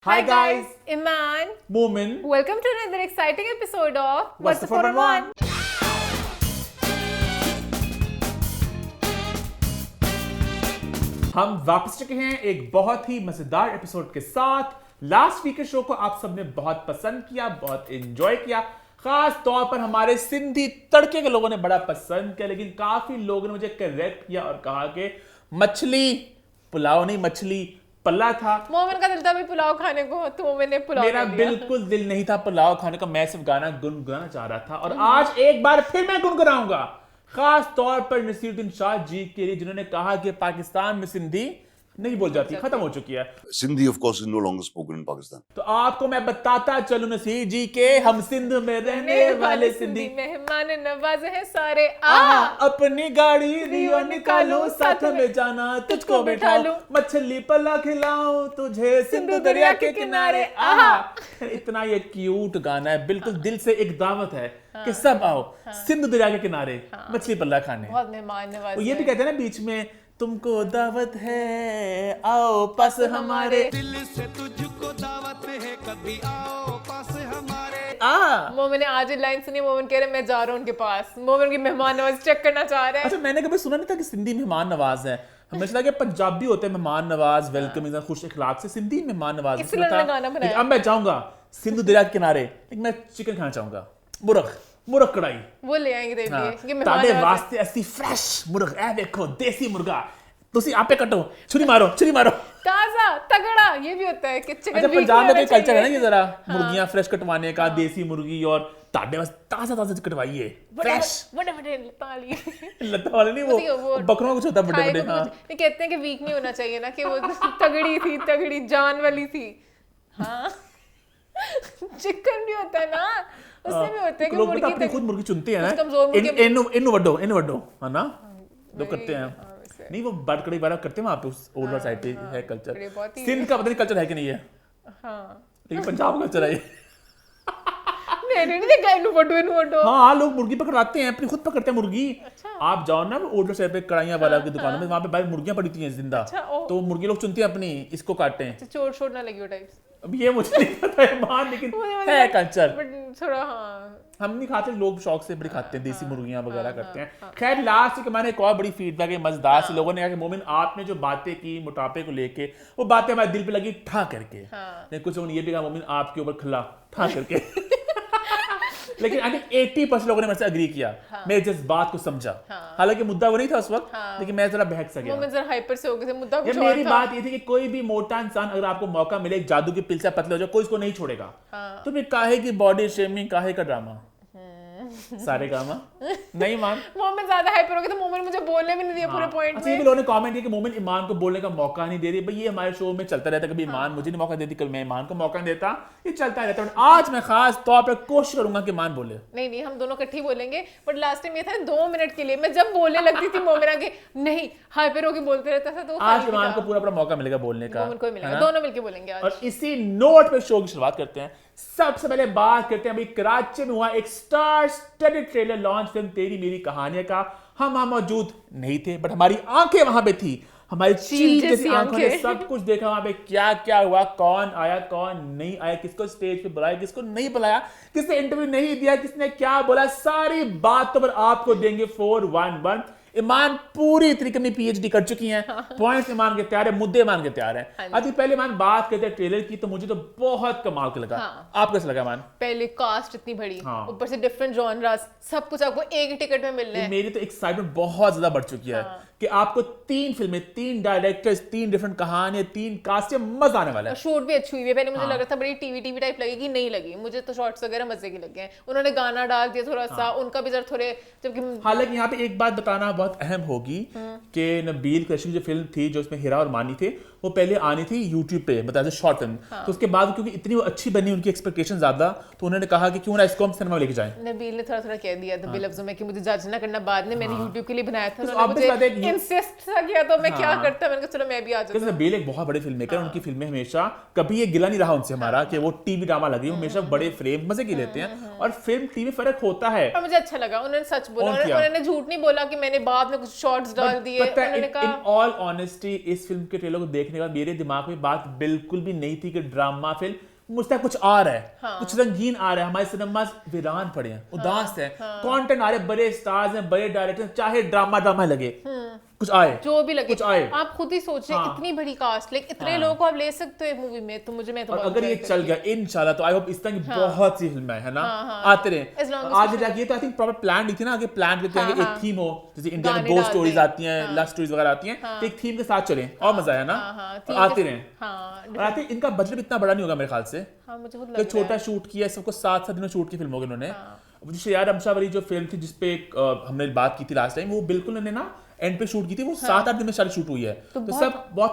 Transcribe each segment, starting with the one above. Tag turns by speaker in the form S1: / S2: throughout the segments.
S1: Hi guys,
S2: Iman.
S1: Moomin.
S2: Welcome to another exciting episode of
S1: What's the 411? हम वापस चुके हैं एक बहुत ही मजेदार एपिसोड के साथ। लास्ट वीक के शो को आप सबने बहुत पसंद किया, बहुत एंजॉय किया। खास तौर पर हमारे सिंधी तड़के के लोगों ने बड़ा पसंद किया, लेकिन काफी लोगों ने मुझे करेक्ट किया और कहा कि मछली पुलाव नहीं, मछली पल्ला था।
S2: मोमिन का दिल था भी पुलाव खाने को, तो मोमिन ने पुलाव
S1: मेरा
S2: कर दिया।
S1: बिल्कुल दिल नहीं था पुलाव खाने का, मैं सिर्फ गाना गुनगुनाना चाह रहा था। और आज एक बार फिर मैं गुनगुनाऊंगा, खास तौर पर नसीरुद्दीन शाह जी के लिए, जिन्होंने कहा कि पाकिस्तान में सिंधी नहीं बोल जाती, खत्म हो चुकी है।
S3: Sindhi, of course, is no longer spoken in Pakistan.
S1: तो आपको मैं बताता चलूं नसीर जी के हम सिंध में रहने वाले सिंधी
S2: मेहमान नवाज हैं सारे।
S1: अपनी गाड़ी रियो निकालो, साथ में जाना तुझको बैठा लूं, मछली पला खिलाऊं तुझे सिंधु दरिया के किनारे। इतना ये क्यूट गाना है, बिल्कुल दिल से एक दावत है कि सब आओ सिंधु दरिया के किनारे मछली पल्ला खाने।
S2: बहुत मेहमान नवाज।
S1: वो ये भी कहते हैं ना बीच में, तुमको दावत है आओ पास हमारे,
S4: दिल से तुझको दावत है कभी आओ पास हमारे।
S2: मोमिन ने आज लाइन सुनी, मोमिन कह रहे मैं जा रहा हूँ उनके पास। मोमिन की मेहमान नवाज चेक करना चाह रहे हैं।
S1: अच्छा, मैंने कभी सुना नहीं था कि सिंधी मेहमान नवाज है। हमेशा लगा कि पंजाबी होते हैं मेहमान नवाज, वेलकमिंग, खुश इखलाक से। सिंधी मेहमान नवाज
S2: इसलिए उन्होंने गाना बनाया।
S1: अब मैं जाऊंगा सिंधु दरिया के किनारे, लेकिन मैं चिकन खाना चाहूंगा, मुर्ग कढ़ाई।
S2: वो ले आएंगे तेरे लिए कि मेहमान
S1: ताड़े
S2: नवाज
S1: वास्ते ऐसी फ्रेश मुर्ग, ए देखो देसी मुर्गा, तुसी आपे कटो, छुरी मारो
S2: ताजा तगड़ा। ये भी होता है कि चिकन।
S1: अच्छा, पंजाब में कोई कल्चर है ना ये जरा मुर्गियां फ्रेश कटवाने का, देसी मुर्गी, और ताड़े वास्ते ताजा कटवाइए फ्रेश।
S2: बड़े ताली
S1: लता वाले नहीं, वो बकरों को कुछ होता है बड़े बड़े। हाँ,
S2: ये कहते हैं कि वीक नहीं होना चाहिए ना, कि वो तगड़ी जान वाली थी। हाँ चिकन भी होता है ना, उससे भी होता है कि
S1: लोग
S2: मुर्गी
S1: अपनी खुद मुर्गी चुनते हैं
S2: कुछ कमजोर मुर्गी-
S1: इन्नु वड्डो है ना, लोग करते हैं। नहीं, वो बट कड़ी बारा करते हैं वहां पे, उस ओल्डर साइड पे है कल्चर। सिंध का पता नहीं कल्चर है कि नहीं है, लेकिन पंजाब का कल्चर है ये।
S2: मैंने नहीं देखा इन्नु वड्डो।
S1: हाँ, लोग मुर्गी पकड़ाते हैं, अपनी खुद पकड़ते हैं मुर्गी। आप जाओ ना ओल्डर साइड पे कढ़ाइयां वाला की दुकान में, वहां पे भाई मुर्गियां पड़ी थी जिंदा, तो मुर्गी लोग चुनते हैं अपनी, इसको काटते हैं।
S2: चोट छोड़ ना लगी वो टाइप्स।
S1: अब ये मुझे नहीं पता है मान, लेकिन है कल्चर।
S2: बट थोड़ा
S1: हम नहीं खाते, लोग शौक से बड़ी खाते हैं, देसी मुर्गियां वगैरह करते हैं। खैर, लास्ट के मैंने एक और बड़ी फीडबैक है मजेदार से। लोगों ने कहा कि मोमिन आपने जो बातें की मोटापे को लेके, वो बातें हमारे दिल पे लगी ठा करके। लेकिन कुछ लोगों ने ये भी कहा मोमिन आपके ऊपर खिला ठा करके। लेकिन आई थिंक 80% लोगों ने मेरे से एग्री किया, मेरे जज्बात को समझा। हालांकि मुद्दा वो नहीं था उस वक्त, लेकिन मैं जरा बहक सा गया।
S2: मोमिन जरा हाइपर से हो गए थे, मुद्दा कुछ
S1: ये
S2: और
S1: मेरी
S2: था।
S1: बात ये थी कि कोई भी मोटा इंसान अगर आपको मौका मिले एक जादू की पिल से पतले हो जाए, कोई इसको नहीं छोड़ेगा। तो फिर काहे की बॉडी शेमिंग, काहे का ड्रामा, सारे गामा नहीं मान।
S2: मोमिन ज्यादा हाइपर हो गए तो मोमिन मुझे बोलने भी नहीं दिया पूरे पॉइंट
S1: अच्छा, ये भी
S2: में।
S1: लोगों ने कमेंट किया कि मोमिन ईमान को बोलने का मौका नहीं दे रही। भाई ये हमारे शो में चलता रहता है, कभी ईमान मुझे नहीं मौका देती, कभी मैं ईमान को मौका नहीं देता, ये चलता रहता है। आज मैं खास तौर पर कोशिश करूंगा कि ईमान बोले।
S2: नहीं हम दोनों इकट्ठे बोलेंगे, बट लास्ट टाइम ये था 2 मिनट के लिए मैं जब बोलने लगती थी मोमिना के नहीं हाइपर होके बोलते रहता था, तो
S1: आज ईमान को पूरा मौका मिलेगा बोलने का,
S2: मोमिन को मिलेगा,
S1: है ना?
S2: दोनों मिलके बोलेंगे आज।
S1: और इसी नोट पे शो की शुरुआत करते हैं। सबसे पहले बात करते हैं, अभी कराची में हुआ एक star studied trailer launch film तेरी मेरी कहानी का। हम वहां मौजूद नहीं थे, बट हमारी आंखें वहां पे थी, हमारी चील जैसी आंखों ने सब कुछ देखा। वहां पे क्या क्या हुआ, कौन आया कौन नहीं आया, किसको स्टेज पे बुलाया किसको नहीं बुलाया, किसने इंटरव्यू नहीं दिया, किसने क्या बोला, सारी बातों पर आपको देंगे 411। ईमान पूरी तरीके में पीएचडी कर चुकी हैं, पॉइंट्स ईमान के तैयार है, मुद्दे ईमान के तैयार हैं। अभी पहले ईमान बात करते हैं ट्रेलर की, तो मुझे तो बहुत कमाल का लगा। आपको कैसा लगा ईमान?
S2: पहले कास्ट इतनी बड़ी, ऊपर से डिफरेंट जॉनरास, सब कुछ आपको एक ही टिकट में मिल रहा है।
S1: मेरी तो एक्साइटमेंट बहुत ज्यादा बढ़ चुकी है कि आपको 3 फिल्में, 3 डायरेक्टर्स, 3 डिफरेंट कहानियां, 3 कास्ट, मजा आने वाला है।
S2: शूट भी अच्छी हुई है। पहले मुझे लग रहा था बड़ी टीवी टाइप लगेगी, नहीं लगी मुझे, तो शॉट्स वगैरह मजे के लगे हैं। उन्होंने गाना डाल दिया थोड़ा सा, उनका भी जरा थोड़े, जबकि
S1: हालांकि यहाँ पे एक बात बताना बहुत अहम होगी कि नबील कृषि की जो फिल्म थी, जो इसमें हीरा और मानी थे, वो पहले आनी थी यूट्यूब पे, मतलब शॉर्ट फिल्म। तो उसके बाद क्योंकि इतनी वो अच्छी बनी, उनकी एक्सपेक्टेशन ज्यादा, तो उन्होंने कहा कि क्यों ना इसको हम सिनेमा में लेके जाएं।
S2: नबील ने थोड़ा कह दिया था बेलफ्जों में कि मुझे जज ना करना, बाद में मैंने यूट्यूब के लिए बनाया था,
S1: तो
S2: उन्होंने मुझे इंसिस्ट सा किया तो मैं क्या करता, मैंने कहा चलो मैं भी आ जाता
S1: क्रिस्टियन बेल एक बहुत बड़े फिल्म मेकर, उनकी फिल्में हमेशा कभी ये गिला नहीं रहा उनसे हमारा कि वो टीवी ड्रामा लगी, हमेशा बड़े फ्रेम मजे की लेते हैं, और फिल्म टीवी फर्क होता है।
S2: और मुझे अच्छा लगा उन्होंने सच बोला,
S1: और क्या?
S2: उन्होंने झूठ नहीं बोला कि मैंने बाद में कुछ शॉर्ट्स डाल दिए।
S1: पता है,
S2: उन्होंने
S1: इन
S2: कहा
S1: ऑल ऑनेस्टी इस फिल्म के ट्रेलर को देखने के बाद मेरे दिमाग में बात बिल्कुल भी नहीं थी कि ड्रामा फिल्म, मुझसे कुछ आ रहा है, कुछ रंगीन आ रहा है, हमारे सिनेमा वीरान पड़े हैं, उदास है, कंटेंट आ रहे हैं, बड़े स्टार्स हैं, बड़े डायरेक्टर, चाहे ड्रामा लगे, कुछ आए,
S2: जो भी लगे,
S1: कुछ आए।
S2: आप खुद ही सोचिए, इतनी बड़ी कास्ट, लाइक इतने लोगों को आप ले सकते हो मूवी में, तो मैं तो
S1: और
S2: बहुत
S1: अगर ये
S2: enjoy
S1: चल
S2: करती
S1: गया इंशाल्लाह, तो आई होप इस तरह की बहुत सी फिल्में है ना आते रहे।
S2: As long as
S1: आगे जाके तो आई थिंक प्रॉपर प्लान नहीं थी ना, आगे प्लान करते हैं कि एक थीम हो, जैसे इंडिया में
S2: गाने
S1: गो
S2: डाल
S1: स्टोरीज
S2: दें।
S1: आती हैं, लव स्टोरीज वगैरह आती हैं, तो एक थीम के साथ चलें और मजा है ना, और आते रहे। और आई थिंक इनका बजट इतना बड़ा नहीं होगा मेरे ख्याल से,
S2: हाँ, मुझे खुद
S1: तो
S2: लग रहा
S1: छोटा शूट किया, सबको 7 दिनों शूट की फिल्म होगी उन्होंने। मुझे शेयार अमशा वाली जो फिल्म थी जिसपे हमने बात की थी लास्ट टाइम, वो बिल्कुल उन्होंने ना एंड पे शूट की थी, वो 7-8 दिन में सारी शूट हुई है, तो सब बहुत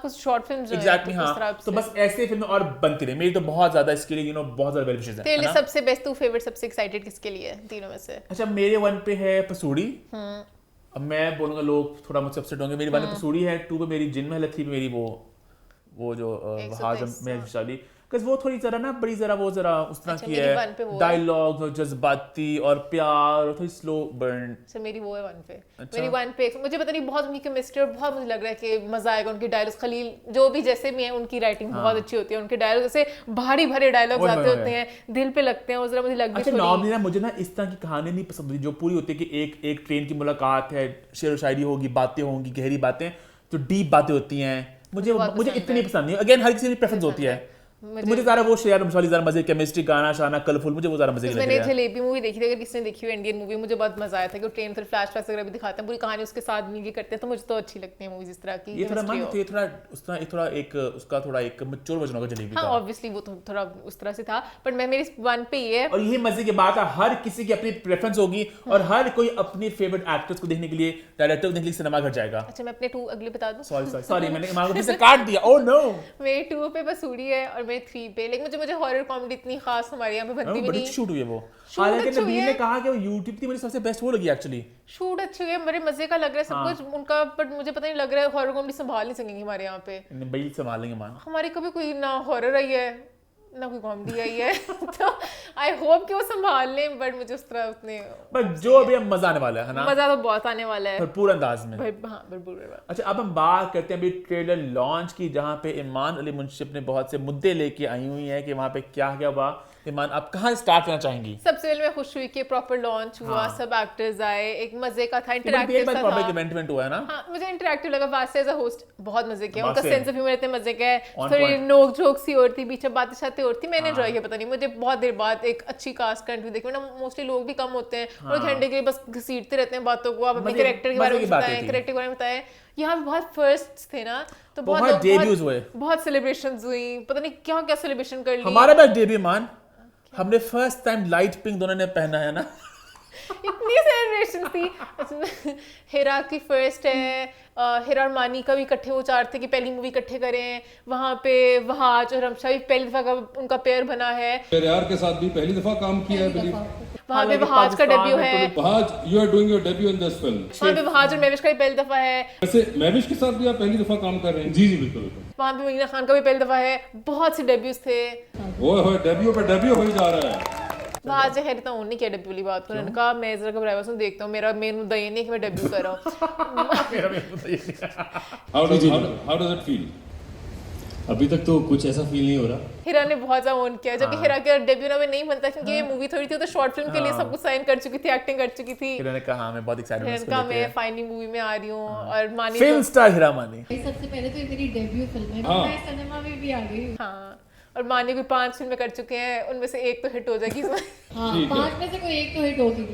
S2: कुछ शॉर्ट फिल्म्स
S1: एग्जैक्टली हाँ, तो बस ऐसे फिल्में और बनती रहे। मेरी तो बहुत ज्यादा इसके लिए बहुत ज्यादा वेल विशेस है।
S2: तेरे लिए सबसे बेस्ट, तू फेवरेट, सबसे एक्साइटेड किसके लिए है तीनों में से?
S1: अच्छा, मेरे 1 पे है पसूड़ी। अब मैं बोलूंगा लोग थोड़ा मुझसे अपसेट होंगे, मेरी 1 पे पसूड़ी है, 2 पे मेरी जिन महल, 3 पे मेरी वो जो हाजम में शाली, बिकॉज़ वो थोड़ी जरा ना बड़ी जरा वो जरा उस तरह की
S2: मेरी one पे
S1: है,
S2: वो
S1: डायलॉग्स और जज्बाती और प्यार और थोड़ी स्लो बर्न।
S2: अच्छा, मेरी वो है 1 पे। मेरी 1 पे मुझे पता नहीं, बहुत उनकी केमिस्ट्री और बहुत मुझे लग रहा है कि मजा आएगा। उनकी डायलॉग्स, खलील जो भी जैसे भी हैं, उनकी राइटिंग बहुत अच्छी होती है, उनके डायलॉग ऐसे भारी भरे डायलॉग्स आते होते हैं, दिल पे लगते हैं, वो जरा मुझे लग भी
S1: अच्छा,
S2: थोड़ी।
S1: नॉर्मली ना मुझे ना इस तरह की कहानी नहीं पसंद होती जो पूरी होती है कि एक ट्रेन की मुलाकात है, शेर व शायरी होगी, बातें होंगी, गहरी बातें, जो डीप बातें होती हैं, मुझे इतनी पसंद नहीं। अगेन हर किसी की प्रेफरेंस होती है, तो मुझे ज़्यादा वो शेयर वाली ज़्यादा मजे, केमिस्ट्री, गाना शाना कलरफुल, मुझे वो ज़्यादा मजे की लगी
S2: मैंने
S1: है।
S2: जलेबी मूवी देखी थी, अगर किसी ने देखी हो इंडियन मूवी, मुझे बहुत मजा आया था कि ट्रेन फिर फ्लैशबैक्स वगैरह भी दिखाते हैं, पूरी कहानी उसके साथ मिलके करते हैं, तो मुझे तो अच्छी लगती है मूवीज इस तरह की।
S1: ये थोड़ा मान तो ये थोड़ा उस तरह थोड़ा एक उसका थोड़ा एक मैच्योर वर्जन होगा जलेबी
S2: हाँ,
S1: का।
S2: ऑब्वियसली वो तो थोड़ा उस तरह से था, बट मैं मेरी 1 पे ये है।
S1: और यही मजे की बात है, हर किसी की अपनी प्रेफरेंस होगी और हर कोई अपनी फेवरेट एक्टर्स को देखने के लिए, डायरेक्टर को देखने के लिए सिनेमा घर जाएगा।
S2: अच्छा, मैं अपने 2 अगले बता दूं?
S1: सॉरी मैंने दिमाग को से काट दिया, ओह नो।
S2: मेरी 2 पे पसूड़ी है और मेरी 3 पे, लेकिन मुझे हॉरर कॉमेडी इतनी खास हमारे यहाँ पे बनती भी
S1: बड़ी
S2: नहीं।
S1: शूट हुई है वो,
S2: शूट
S1: हालांकि
S2: अच्छी
S1: नबील
S2: हुई
S1: ने
S2: है।
S1: कहा कि वो YouTube थी मुझे सबसे बेस्ट वो लगी एक्चुअली।
S2: शूट अच्छी हुई है, बड़े मजे का लग रहा है सब कुछ उनका, बट मुझे पता नहीं लग रहा है हॉरर कॉमेडी संभाल नहीं सकेंगे हमारे यहाँ पे।
S1: भाई संभालेंगे मान,
S2: हमारी कभी कोई ना हॉरर आई है ना कोई कॉमेडी आई है, तो आई होप कि वो संभाल लें, बट मुझे उस तरह उतने,
S1: बट जो भी अब मजा आने वाला है ना,
S2: मजा तो बहुत आने वाला है
S1: भरपूर अंदाज में।
S2: भाई। हाँ, बिल्कुल।
S1: अच्छा, अब हम बात करते हैं अभी ट्रेलर लॉन्च की, जहां पे ईमान अली मुंशिफ ने बहुत से मुद्दे लेके आई हुई हैं कि वहां पे क्या क्या हुआ। ईमान, आप कहाँ स्टार्ट करना चाहेंगी?
S2: सबसे पहले मैं खुश हुई कि प्रॉपर लॉन्च हुआ, सब एक्टर्स आए, एक मजे का था, इंटरैक्टिव सा था।
S1: इवेंट हुआ है ना।
S2: हाँ, मुझे इंटरैक्टिव लगा। वासे एज अ होस्ट बहुत मजे किया, उनका
S1: वासे।
S2: सेंस ऑफ ह्यूमर इतने मजे का है,
S1: On
S2: थोड़ी
S1: point।
S2: नोक झोंक सी और थी, बीच में बातें शातें और थी, मैंने एंजॉय किया। पता नहीं, मुझे बहुत देर बाद एक अच्छी कास्ट का इंटरव्यू देखी ना, मोस्टली लोग भी कम होते हैं और घंटे के लिए बस घसीटते रहते हैं बातों को, आप अपने
S1: मजे-
S2: कैरेक्टर के
S1: मजे
S2: बारे में
S1: की बातें
S2: बताएं,
S1: थी।
S2: कैरेक्टर के बारे में बताएं। यहाँ पे बहुत फर्स्ट थे ना, तो
S1: बहुत debuts हुए।
S2: बहुत सेलिब्रेशंस हुई, पता नहीं क्या क्या सेलिब्रेशन कर ली।
S1: हमारा बस डेब्यू ईमान, हमने फर्स्ट टाइम लाइट पिंक दोनों ने पहना है ना।
S2: इतनी सेलिब्रेशन थी। हिरा की फर्स्ट है, हिरा और मानी का भी इकट्ठे वो चाह थे कि पहली मूवी इकट्ठे करें, वहाँ पे वहाज और रमशा भी पहली दफा का उनका पेयर बना है।
S5: मेरे यार के साथ भी पहली दफा काम किया है बिलीव।
S2: वहाँ पे वहाज का डेब्यू है,
S5: Wahaj you are doing your debut in this film.
S2: वहाँ पे वहाज और महविश का भी पहली दफा है,
S5: वैसे महविश के साथ भी आप पहली दफा काम कर रहे हैं? जी जी बिल्कुल।
S2: वहाँ पे मीना खान का भी पहली दफा है, बहुत से डेब्यूज थे।
S5: ओए होए, डेब्यू पे डेब्यू हो ही जा रहा है।
S2: वहाज है इतना नहीं किया डेब्यू वाली बात को, उन्होंने कहा मैं जरा घबराया सुन देखता हूँ, मेरा मेन मुद्दा ये नहीं है कि मैं डेब्यू कर रहा हूँ।
S5: How does it feel?
S6: अभी तक तो कुछ ऐसा फील नहीं हो रहा।
S2: हिरा ने बहुत ज्यादा ओन किया, जबकि हिरा का डेब्यू ना में नहीं बनता, क्योंकि ये मूवी थोड़ी थी, तो शॉर्ट फिल्म के लिए सब कुछ साइन कर चुकी थी, एक्टिंग कर चुकी थी।
S1: हिरा ने कहा मैं बहुत एक्साइटेड हूं इसको
S2: का
S1: लेके।
S2: मैं फाइनली मूवी में आ रही हूँ, और मानी
S1: फिल्म स्टार हिरा मानी।
S7: सबसे पहले तो ये मेरी डेब्यू फिल्म है,
S5: हाँ।
S7: मैं सिनेमा में भी आ गई हूँ।
S2: हाँ, और मानी भी 5 फिल्में कर चुके हैं, उनमें से एक तो हिट हो जाएगी इसमें।
S7: हाँ,
S5: ठीक है।
S7: 5 में से कोई एक तो हिट होगी।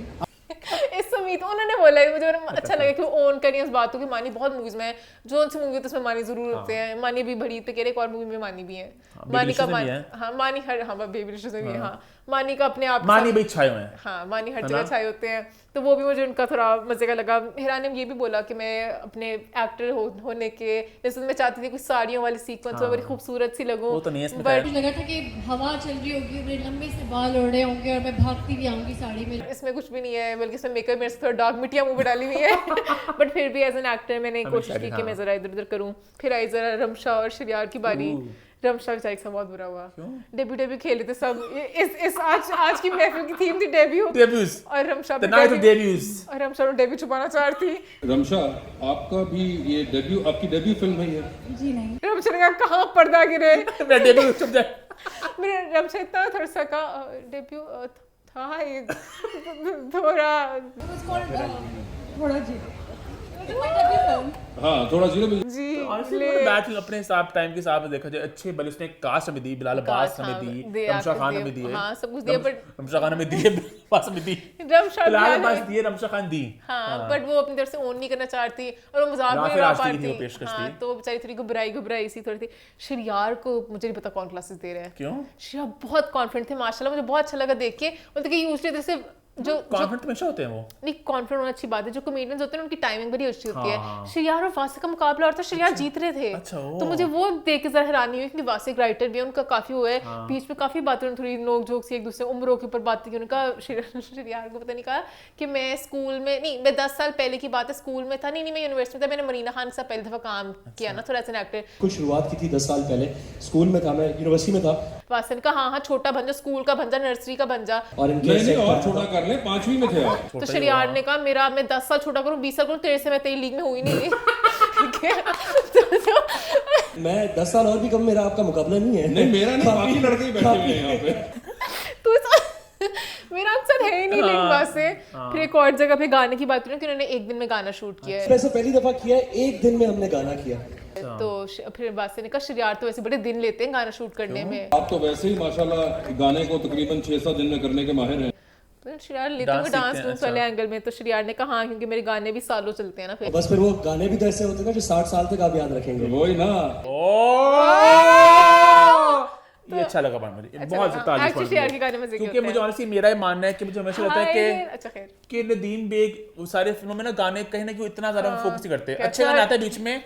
S2: इस उम्मीद उन्होंने बोला है, मुझे बड़ा अच्छा लगा कि वो ओन करी उस बात को कि मानी बहुत मूवीज में है, जो उनसे मूवी होती है उसमें मानी जरूर होते हैं। मानी भी बड़ी पे कह रहे एक और मूवी में मानी भी है, मानी का
S1: Baby Rishas में भी है।
S2: हाँ मानी हर, हाँ बेबी रिश्ते में भी है, हाँ मानी का अपने आप
S1: मानी भाई छाए हुए हैं।
S2: हाँ मानी हर
S1: है
S2: जगह
S1: ना?
S2: छाए होते हैं, तो वो भी मुझे उनका थोड़ा मजे का लगा। हिरा ने ये भी बोला कि मैं अपने एक्टर होने के जैसे मैं चाहती थी कुछ साड़ियों वाली सीक्वेंस में बड़ी खूबसूरत सी लगूं,
S1: वो तो नहीं है इसमें
S2: बट
S7: मुझे लगा था कि हवा चल रही होगी, मेरे लंबे से बाल ओढ़े होंगे और मैं भागती भी आऊंगी साड़ी में।
S2: इसमें कुछ भी नहीं है, बल्कि इसमें मेकअप मेरे से थोड़ा डॉग मिट्टियाँ मुंह पे डाली हुई है बट फिर भी एज एन एक्टर मैंने कोशिश की
S1: हाँ।
S2: कि मैं जरा इधर उधर करूँ। फिर आई जरा रमशा और शरियार की बारी। रमशा बेचारी का बहुत बुरा हुआ, डेब्यू खेले थे सब। इस आज की महफिल की थीम थी डेब्यू
S1: Debuts.
S2: और Ramsha
S1: The night of debuts.
S2: और रमशा डेब्यू छुपाना चाह रही थी।
S5: रमशा, आपका भी ये डेब्यू, आपकी डेब्यू फिल्म है ये?
S7: जी नहीं।
S2: रमशा ने कहा कहाँ पर्दा गिरे।
S1: मेरा debut छुप जाए।
S2: मेरे रमशा इतना थोड़ा सा का डेब्यू था ये थोड़ा
S7: It was called थोड़ा जी। It was my debut film.
S5: हाँ, थोड़ा जीरो भी।
S2: जी
S1: Honestly,
S2: ले
S1: वो बैट अपने हिसाब टाइम के हिसाब से देखा जाए अच्छे भले उसने कास्ट हमें दी, बिलाल अब्बास हमें दी, रमशा खान हमें दी,
S2: हाँ सब कुछ दिया बट
S1: रमशा खान हमें दिए, अब्बास हमें दी,
S2: रमशा
S1: बिलाल
S2: बिलाल
S1: अब्बास दिए, रमशा खान दी।
S2: हाँ बट वो अपनी तरफ से ओन नहीं करना चाहती और वो मजाक में
S1: राफिर
S2: रहा
S1: आशिकी थी वो
S2: पाती।
S1: पेशकश
S2: हाँ
S1: थी।
S2: तो वो बेचारी थोड़ी घबराई सी थोड़ी थी। शरियार को मुझे नहीं पता कौन क्लासेस दे रहा है।
S1: क्यों?
S2: शरियार बहुत कॉन्फिडेंट थे माशाल्लाह, मुझे बहुत अच्छा लगा देख के। मतलब कि यूजुअली जैसे जो
S1: कॉन्फिडेंट हमेशा होते हैं वो।
S2: नहीं कॉन्फिडेंट होना अच्छी बात है। जो कॉमेडियंस होते हैं उनकी टाइमिंग बड़ी अच्छी होती है।
S1: हाँ।
S2: शरियार और वासिक का मुकाबला और था, शरियार जीत रहे थे।
S1: अच्छा,
S2: तो मुझे वो देख के जरा हैरानी हुई क्योंकि वासिक राइटर भी है, उनका काफी हुआ है बीच में काफी बातें थोड़ी नोक झोंक सी एक दूसरे उम्रों के ऊपर बातें की। उनका शरियार को पता नहीं कहा कि मैं स्कूल में नहीं, मैं 10 साल पहले की बात है, स्कूल में था नहीं मैं यूनिवर्सिटी में था, मैंने मरीना खान के साथ पहली दफा काम किया ना थोड़ा एज एन एक्टर।
S6: कुछ शुरुआत की थी 10 साल पहले, स्कूल में था, मैं यूनिवर्सिटी में था
S2: वासिक का हाँ छोटा बन जा, स्कूल का बन जा, नर्सरी का बन जा।
S6: और इनके
S5: नहीं और छोटा कर ले, 5वीं में थे आप।
S2: तो शरियार ने कहा मेरा मैं 10 साल छोटा करूं 20 साल करूं तेरे से मैं तेरी लीग में हुई नहीं। ठीक है?
S6: मैं 10 साल और भी कम, मेरा आपका मुकाबला नहीं है।
S5: नहीं मेरा नहीं, बाकी लड़के ही बैठे हुए हैं यहाँ पे।
S2: मेरा अक्सर है ही नहीं लिंक बात से। फिर एक और जगह पे गाने की बात हुई कि उन्होंने एक दिन में गाना शूट किया है।
S6: वैसे पहली दफा किया है, एक दिन में हमने गाना किया।
S2: तो फिर बात से ने कहा शरियार तो वैसे बड़े दिन लेते हैं गाना शूट करने में।
S5: आप तो वैसे ही माशाल्लाह गाने को तकरीबन 6-7 दिन में करने के माहिर हैं।
S2: तो शरियार लेते हुए डांस डूंस वाले एंगल में तो शरियार ने कहा हाँ क्योंकि मेरे गाने भी सालों चलते हैं ना। फिर
S6: बस फिर वो गाने भी तो ऐसे होते हैं ना जो 60 साल तक आप याद रखेंगे।
S5: वही ना।
S1: ये अच्छा लगा मुझे, बहुत तारीफ
S2: एक्चुअली शरियार के गाने मजे के
S1: क्योंकि
S2: होते
S1: मुझे
S2: हैं।
S1: ऑनेस्टली मेरा ही मानना है कि मुझे हमेशा लगता है
S2: अच्छा खैर
S1: कि नदीम बेग वो सारे फिल्मों में ना गाने कहीं ना कहीं इतना ज्यादा फोकस नहीं करते।
S2: क्या
S1: अच्छे गाने आते हैं बीच में,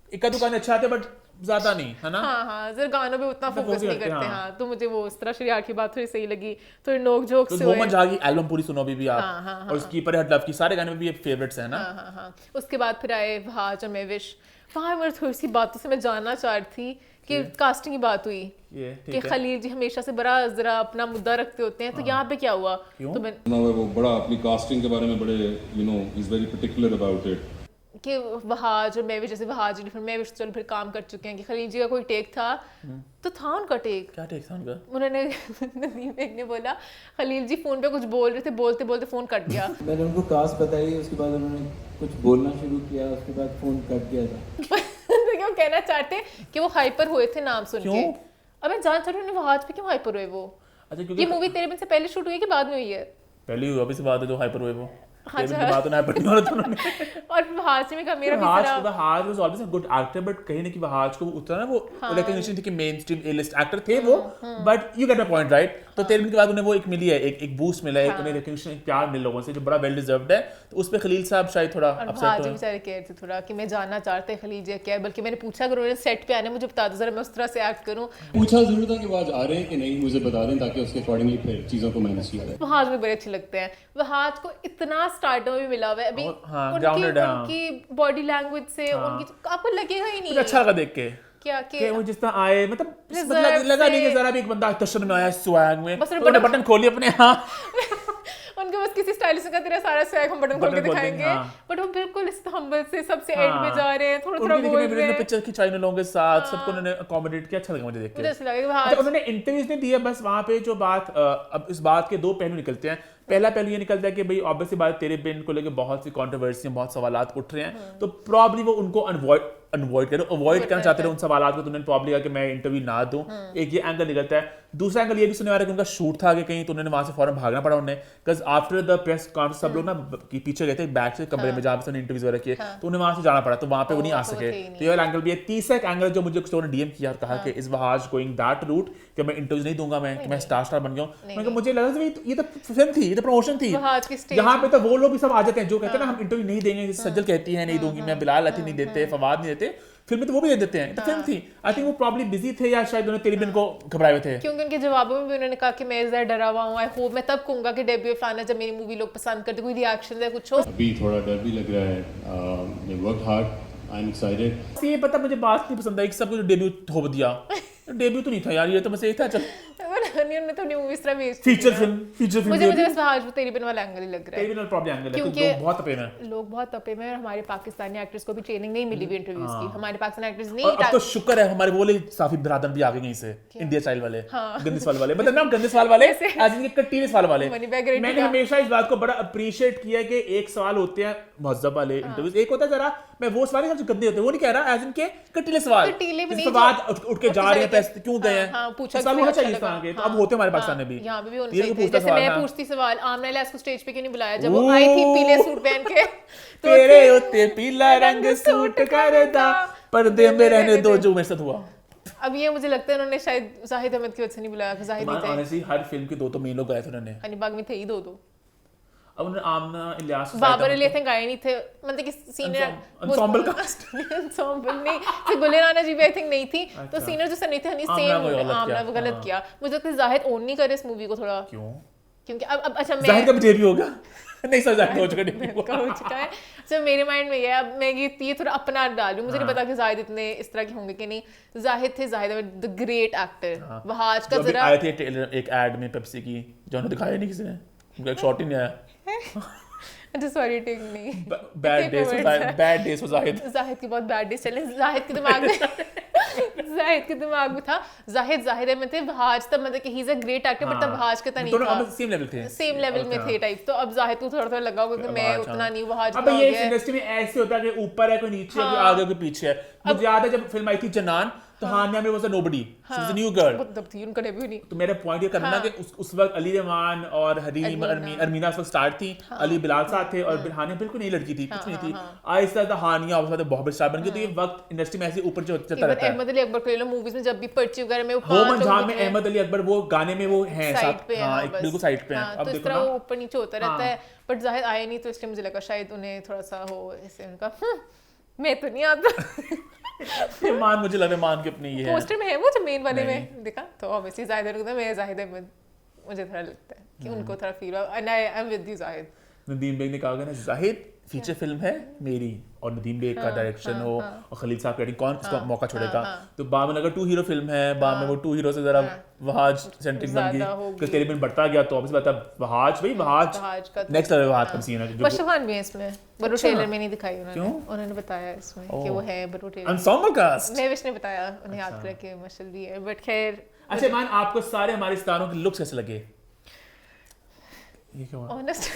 S1: एक दो गाने अच्छे आते हैं बट ज्यादा नहीं, है ना?
S2: हाँ जरा गानों पे उतना फोकस नहीं करते।
S1: हाँ।
S2: हाँ तो मुझे वो उस तरह शरियार की बात थोड़ी सही लगी, थोड़ी नोक झोंक से
S1: मोहम्मद जहाँ की एल्बम पूरी सुनो अभी भी आप,
S2: हाँ,
S1: और उसकी पर हट लव की सारे गाने में भी फेवरेट्स हैं ना।
S2: हाँ। उसके बाद फिर आए वहाज और मेविश। वहाँ मेरी थोड़ी सी बातों से मैं जानना चाह रही थी कि कास्टिंग की बात हुई
S1: ये
S2: कि
S1: ठीक है।
S2: खलील जी हमेशा से बड़ा जरा अपना मुद्दा रखते होते हैं, तो यहाँ पे क्या हुआ? तो मैं
S5: ना वो बड़ा अपनी कास्टिंग के बारे में बड़े is very particular about it.
S2: कि वहाज और मेविश, जैसे वहाज फिर मेविश चल फिर काम कर चुके हैं कि खलील जी का कोई टेक था तो था उनका टेक।
S1: क्या टेक था उनका?
S2: उन्होंने नदीम बेग ने बोला खलील जी फोन पे कुछ बोल रहे थे, बोलते बोलते फोन कट गया।
S8: मैंने उनको कास्ट बताई, उसके बाद उन्होंने कुछ बोलना शुरू किया, उसके बाद फोन कट गया था।
S2: तो क्या कहना चाहते कि वो हाइपर हुए थे नाम सुन के? अब मैं जान चाह रही हूँ वहाज पे क्यों हाइपर हुए वो?
S1: अच्छा क्योंकि
S2: ये मूवी तेरे बिन से पहले शूट हुई है कि बाद में हुई है?
S1: पहली हुआ से बात है जो हाइपर हुए वो।
S2: हाँ,
S1: तेरे की बात तो ना हाइपर नहीं हो रहा था उन्होंने।
S2: और वहाज में कहा मेरा भी
S1: वहाज
S2: जरा
S1: Wahaj was always a good actor but कहीं ना कहीं वहाज को उतना ना वो रिकॉग्निशन थी कि मेन स्ट्रीम ए लिस्ट एक्टर थे वो, but you get my point right. तो तेरे के बाद उन्हें वो एक मिली है, एक बूस्ट मिला है, उन्हें रिकॉग्निशन, एक प्यार मिल लोगों से जो बड़ा वेल डिजर्व्ड है। तो उस पे खलील साहब शायद थोड़ा अपसेट
S2: वहाज
S1: हुए।
S2: बेचारे कह रहे थे थोड़ा कि मैं जानना चाहते हैं खलील जी क्या है, बल्कि मैंने पूछा अगर उन्होंने सेट पे आने मुझे बता दो जरा मैं उस तरह से एक्ट करूं।
S6: पूछा जरूर था कि वो आज आ रहे हैं कि नहीं, मुझे बता दें ताकि उसके अकॉर्डिंगली फिर चीज़ों को मैनेज किया जाए।
S2: वहाज में बड़े अच्छे लगते हैं। वहाज को इतना स्टार्टम भी मिला हुआ है अभी,
S1: हाँ,
S2: उनकी
S1: grounded है, हाँ।
S2: उनकी बॉडी लैंग्वेज से उनकी आपको लगेगा ही नहीं
S1: मुझे अच्छा लगा देख के
S2: क्या
S1: कि वो जिस तरह आए, मतलब
S2: Reserve
S1: लगा नहीं
S2: से-
S1: कि जरा भी एक बंदा तशर में आया स्वैग में,
S2: बस
S1: तो उन्होंने बटन खोली अपने। हाँ
S2: उनके बस किसी स्टाइलिस्ट का तेरा सारा स्वैग हम बटन खोल के
S1: बटन खोल देंगे,
S2: दिखाएंगे,
S1: हाँ।
S2: बट वो बिल्कुल इस हम्बल से सबसे एंड में जा रहे हैं, थोड़ा थोड़ा
S1: उनकी
S2: बोल
S1: देखिए
S2: रहे हैं।
S1: पिक्चर खिंचाई उन लोगों के साथ, सबको उन्होंने अकोमोडेट किया, अच्छा लगा मुझे देख के।
S2: मुझे ऐसा लगा कि
S1: अच्छा,
S2: वहाज
S1: उन्होंने इंटरव्यूज नहीं दिए, बस वहां पे जो बात अब इस बात के दो पहलू निकलते हैं। पहला पहलू ये निकलता है कि भाई ऑब्वियसली बात तेरे बिन को लेकर बहुत सी कंट्रोवर्सी, बहुत सवालात उठ रहे हैं, तो प्रॉब्ली वो उनको अवॉइड करना चाहते रहे उन सवालात को, तो उन्होंने प्रॉब्ली कहा कि मैं इंटरव्यू ना दूं। एक ये एंगल निकलता है। दूसरा एंगल ये भी सुनने आ रहा है कि उनका शूट था आगे कहीं, तो उन्होंने वहां से फौरन भागना पड़ा उन्हें, because after the press conference सब लोग ना पीछे गए थे बैक से कमरे में जहाँ पे उन्होंने इंटरव्यूज वगैरह किए, तो उन्हें वहां से जाना पड़ा, तो वहां पे वो नहीं आ
S2: तो वो
S1: सके।
S2: थे ही नहीं।
S1: तो ये वाला एंगल भी है। तीसरा एक एंगल जो मुझे कुछ लोगों ने डीएम किया और कहा कि इस वहाज गोइंग दैट रूट कि मैं इंटरव्यूज नहीं दूंगा, मैं स्टार बन गया हूं। मैंने कहा मुझे लगा ये तो फिल्म थी, ये तो प्रमोशन थी,
S2: वहाज की स्टेज
S1: यहाँ पे तो वो लोग भी सब आ जाते हैं जो कहते हैं ना हम इंटरव्यू नहीं देंगे, सज्जल कहती है नहीं दूंगी मैं, बिलाल अती नहीं देते, फवाद नहीं देते, फिल्म तो वो भी दे देते हैं, तो फिल्म थी। आई थिंक वो प्रॉब्ली बिजी थे या शायद उन्होंने तेरी बिन को घबराए हुए थे।
S2: क्योंकि उनके जवाबों में भी उन्होंने कहा कि मैं ज़रा डरा हुआ हूँ, आई होप मैं तब कहूँगा कि डेब्यू फलाना जब मेरी मूवी लोग पसंद करते, कोई रिएक्शन है कुछ हो।
S6: अभी थोड़ा डर भी लग रहा है, work hard, I am excited.
S1: ये पता मुझे बात नहीं पसंद आई कि सब कुछ डेब्यू हो दिया। डेब्यू तो नहीं था यार, ये तो बस एक था चल
S2: उन्होंने तो अपनी मूवीज तरह भेज
S1: फीचर फिल्म
S2: मुझे बस आज वो तेरी बिन वाला एंगल ही लग रहा है।
S1: तेरी बिन प्रॉब्लम एंगल है
S2: क्योंकि
S1: क्योंकि बहुत तपे में
S2: लोग बहुत तपे में, और हमारे पाकिस्तानी एक्टर्स को भी ट्रेनिंग नहीं मिली भी इंटरव्यूज की। हमारे पाकिस्तानी एक्टर्स नहीं।
S1: और अब तो शुक्र है हमारे बोले साफी बिरादर भी आ गए कहीं से, इंडिया स्टाइल वाले, गंदे सवाल वाले, मतलब ना गंदे सवाल वाले, आज इनके कट्टीले सवाल वाले। मैंने हमेशा इस बात को बड़ा अप्रिशिएट किया कि एक सवाल होते हैं महज़्ज़ब वाले इंटरव्यूज, एक होता है जरा मैं वो सवाल जो गंदे होते हैं वो नहीं कह रहा, एज इनके कट्टीले सवाल, इसके बाद उठ के जा रहे हैं पैसे क्यों गए हैं,
S2: पूछा
S1: सवाल होना चाहिए इस तरह के। तो अब होते हमारे पाकिस्तान में भी,
S2: यहाँ पे भी होने चाहिए। जैसे मैं पूछती सवाल, आमना इलियास को स्टेज पे क्यों नहीं बुलाया जब वो आई थी पीले सूट पहन के,
S1: तेरे उत्ते पीला रंग सूट करदा पर्दे में रहने दो, जो मेरे साथ हुआ।
S2: अब ये मुझे लगता है उन्होंने शायद जाहिद अहमद की वजह से नहीं बुलाया, जाहिद नहीं थे।
S1: ऑनेस्टली हर फिल्म के दो तो मेन लोग गए थे उन्होंने,
S2: हनीबाग में थे ही दो।
S1: अब उन्होंने आमना इलियास
S2: बाबर अली थिंक आए नहीं थे, मतलब कि सीनियर
S1: एंसेंबल कास्ट
S2: एंसेंबल नहीं थी, गुले राना जी भी आई थिंक नहीं थी, तो सीनियर जो नहीं थे, हनी सेम आमना वो गलत किया। मुझे लगता है जाहिद ओन नहीं करे इस मूवी को थोड़ा,
S1: क्यों?
S2: क्योंकि अब अच्छा मैं
S1: जाहिद का भी डेब्यू होगा नहीं सर, जाहिद हो
S2: चुका है। तो मेरे माइंड में ये अब मैं ये थोड़ा अपना डालूं, मुझे नहीं पता कि जाहिद इतने इस तरह के होंगे कि नहीं। जाहिद थे, Zahid the great actor. Wahaj का जरा
S1: आए थे एक एड में पेप्सी की जो उन्होंने दिखाया नहीं किसी ने, उनका एक शॉट ही नहीं आया।
S2: अच्छा सॉरी टेक नहीं,
S1: बैड डेज फॉर जाहिद
S2: की बहुत बैड डेज चले जाहिद के दिमाग में था। जाहिद अहमद थे, वहाज तब मतलब कि he is a great actor, but तब वहाज के नहीं था, सेम लेवल में थे टाइप। तो अब जाहिद को थोड़ा लगा होगा कि मैं उतना नहीं, वहाज
S1: अब ये इंडस्ट्री में ऐसे होता है कि ऊपर है कोई नीचे है, कोई आगे कोई पीछे है। मुझे याद है जब फिल्म आई थी जनान, तो हानिया में was a nobody, she was a new girl,
S2: तब थी उनका डेब्यू नहीं।
S1: तो मेरा पॉइंट ये करना कि उस वक्त अली रहमान और हरीम अरमीना उस वक्त स्टार थी, अली बिलाल साथ थे, और हानिया बिल्कुल नहीं लड़की थी, कुछ नहीं थी। आहिस्ता आहिस्ता हानिया उसके बाद बहुत स्टार बन गई। तो ये वक्त इंडस्ट्री में ऐसे ऊपर चलता रहता है।
S2: अहमद अली अकबर को ले लो, मूवीज में जब भी पर्ची वगैरह में
S1: होम जहां में अहमद अली अकबर वो गाने में वो हैं
S2: साइड पे,
S1: हां बिल्कुल साइड पे हैं।
S2: अब देखो ना वो ऊपर नीचे होता रहता है, बट जाहिद आए नहीं, तो इसलिए मुझे लगा शायद उन्हें थोड़ा सा हो ऐसे उनका मैं तो नहीं आता।
S1: मान मुझे लग रहा है मान के अपनी ये है,
S2: पोस्टर में है वो जो मेन वाले में देखा, तो ऑब्वियसली जाहिद अहमद, मैं जाहिद अहमद, मुझे थोड़ा लगता है कि उनको थोड़ा फील हुआ, and I am with you Zahid.
S1: Nadeem Baig ने कहा ना जाहिद फीचर फिल्म है मेरी, और नदीम बेग का डायरेक्शन हो और खलील साहब का कौन उसका मौका छोड़ेगा। तो बाद में लगा 2 हीरो फिल्म है, बाद में वो 2 हीरो से जरा वहाज सेंट्रिक बन गई, कि तेरे बिन बढ़ता गया। तो ऑब्वियस बात है वहाज नेक्स्ट लेवल वहाज का सीन है।
S2: बशर खान भी है इसमें, बरू टेलर में नहीं दिखाई उन्होंने, उन्होंने बताया इसमें कि वो है बरू टेलर,
S1: एंसेंबल कास्ट
S2: मैं ने बताया उन्हें याद करके मशल भी है, बट खैर।
S1: अच्छा मान आपको सारे हमारे स्टारों के लुक्स कैसे लगे? ये क्यों
S2: ऑनेस्ट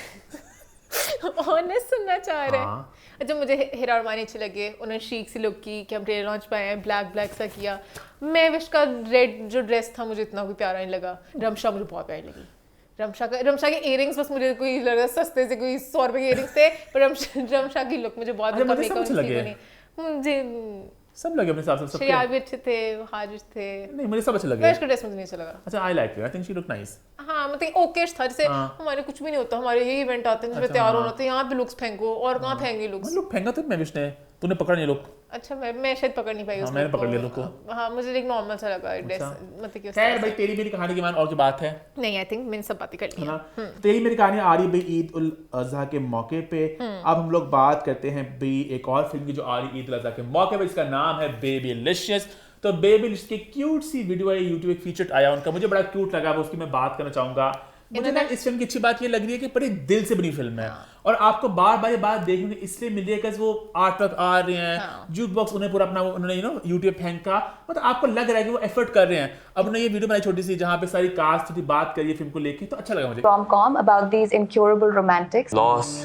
S2: सुनना चाह रहे हैं? अच्छा मुझे हीरा अरमानी अच्छे लगे, उन्होंने शीक सी लुक की कि हम ट्रेलर लॉन्च पे आए हैं, ब्लैक सा किया। मैं विश का रेड जो ड्रेस था मुझे इतना कोई प्यारा नहीं लगा। रमशा मुझे बहुत प्यारी लगी। रमशा के इयरिंग्स बस मुझे कोई लगा सस्ते से कोई 100 रुपए के इयरिंग्स थे, पर रमशा की लुक मुझे बहुत मुझे
S1: सब लगे अपने हिसाब से, सबके
S2: श्रेया भी अच्छे थे, हाजिर थे।
S1: नहीं मुझे सब अच्छे लगे,
S2: इसका ड्रेस मुझे नहीं अच्छा लगा।
S1: अच्छा I like it, I think she look nice.
S2: हाँ मतलब ओकेश था, जैसे हमारे कुछ भी नहीं होता, हमारे यही इवेंट आते हैं जिसमें तैयार होना होता है, यहाँ पे लुक्स फेंको, और कहाँ फेंगे लुक्स?
S1: लुक फेंका तो मैं विश ने, तूने पकड़ा नहीं लुक।
S2: अच्छा मैं शायद पकड़ नहीं पाई उसको।
S1: मैंने पकड़ लिया लुक को।
S2: हाँ मुझे एक नॉर्मल सा लगा ड्रेस, मतलब कि
S1: खैर भाई तेरी मेरी कहानी की मान और की बात है
S2: नहीं, आई थिंक मैंने सब बातें कर ली
S1: है ना। तेरी मेरी कहानी आ रही है भाई ईद उल अजहा के मौके पे। अब हम लोग बात करते हैं भाई एक और फिल्म की जो आ रही ईद उल अजहा के मौके पे, इसका नाम है बेबीलिशियस। तो बेबीलिशियस की क्यूट सी वीडियो है, यूट्यूब एक फीचर आया उनका, मुझे बड़ा क्यूट लगा, उसकी मैं बात करना चाहूंगा। मुझे ना इस फिल्म की अच्छी बात ये लग रही है कि बड़ी दिल से बनी फिल्म है, और आपको बार बार ये बात देखने को इसलिए मिल रही है कि वो आर्ट वर्क आ रहे हैं, जूक बॉक्स उन्हें पूरा अपना उन्होंने यूट्यूब फेंका, मतलब आपको लग रहा है कि वो एफर्ट कर रहे हैं। अब उन्होंने ये वीडियो बनाई छोटी सी जहाँ पे सारी कास्ट की बात करिए फिल्म को लेके, तो अच्छा लगा मुझे।
S9: rom-com about these incurable romantics.
S10: Loss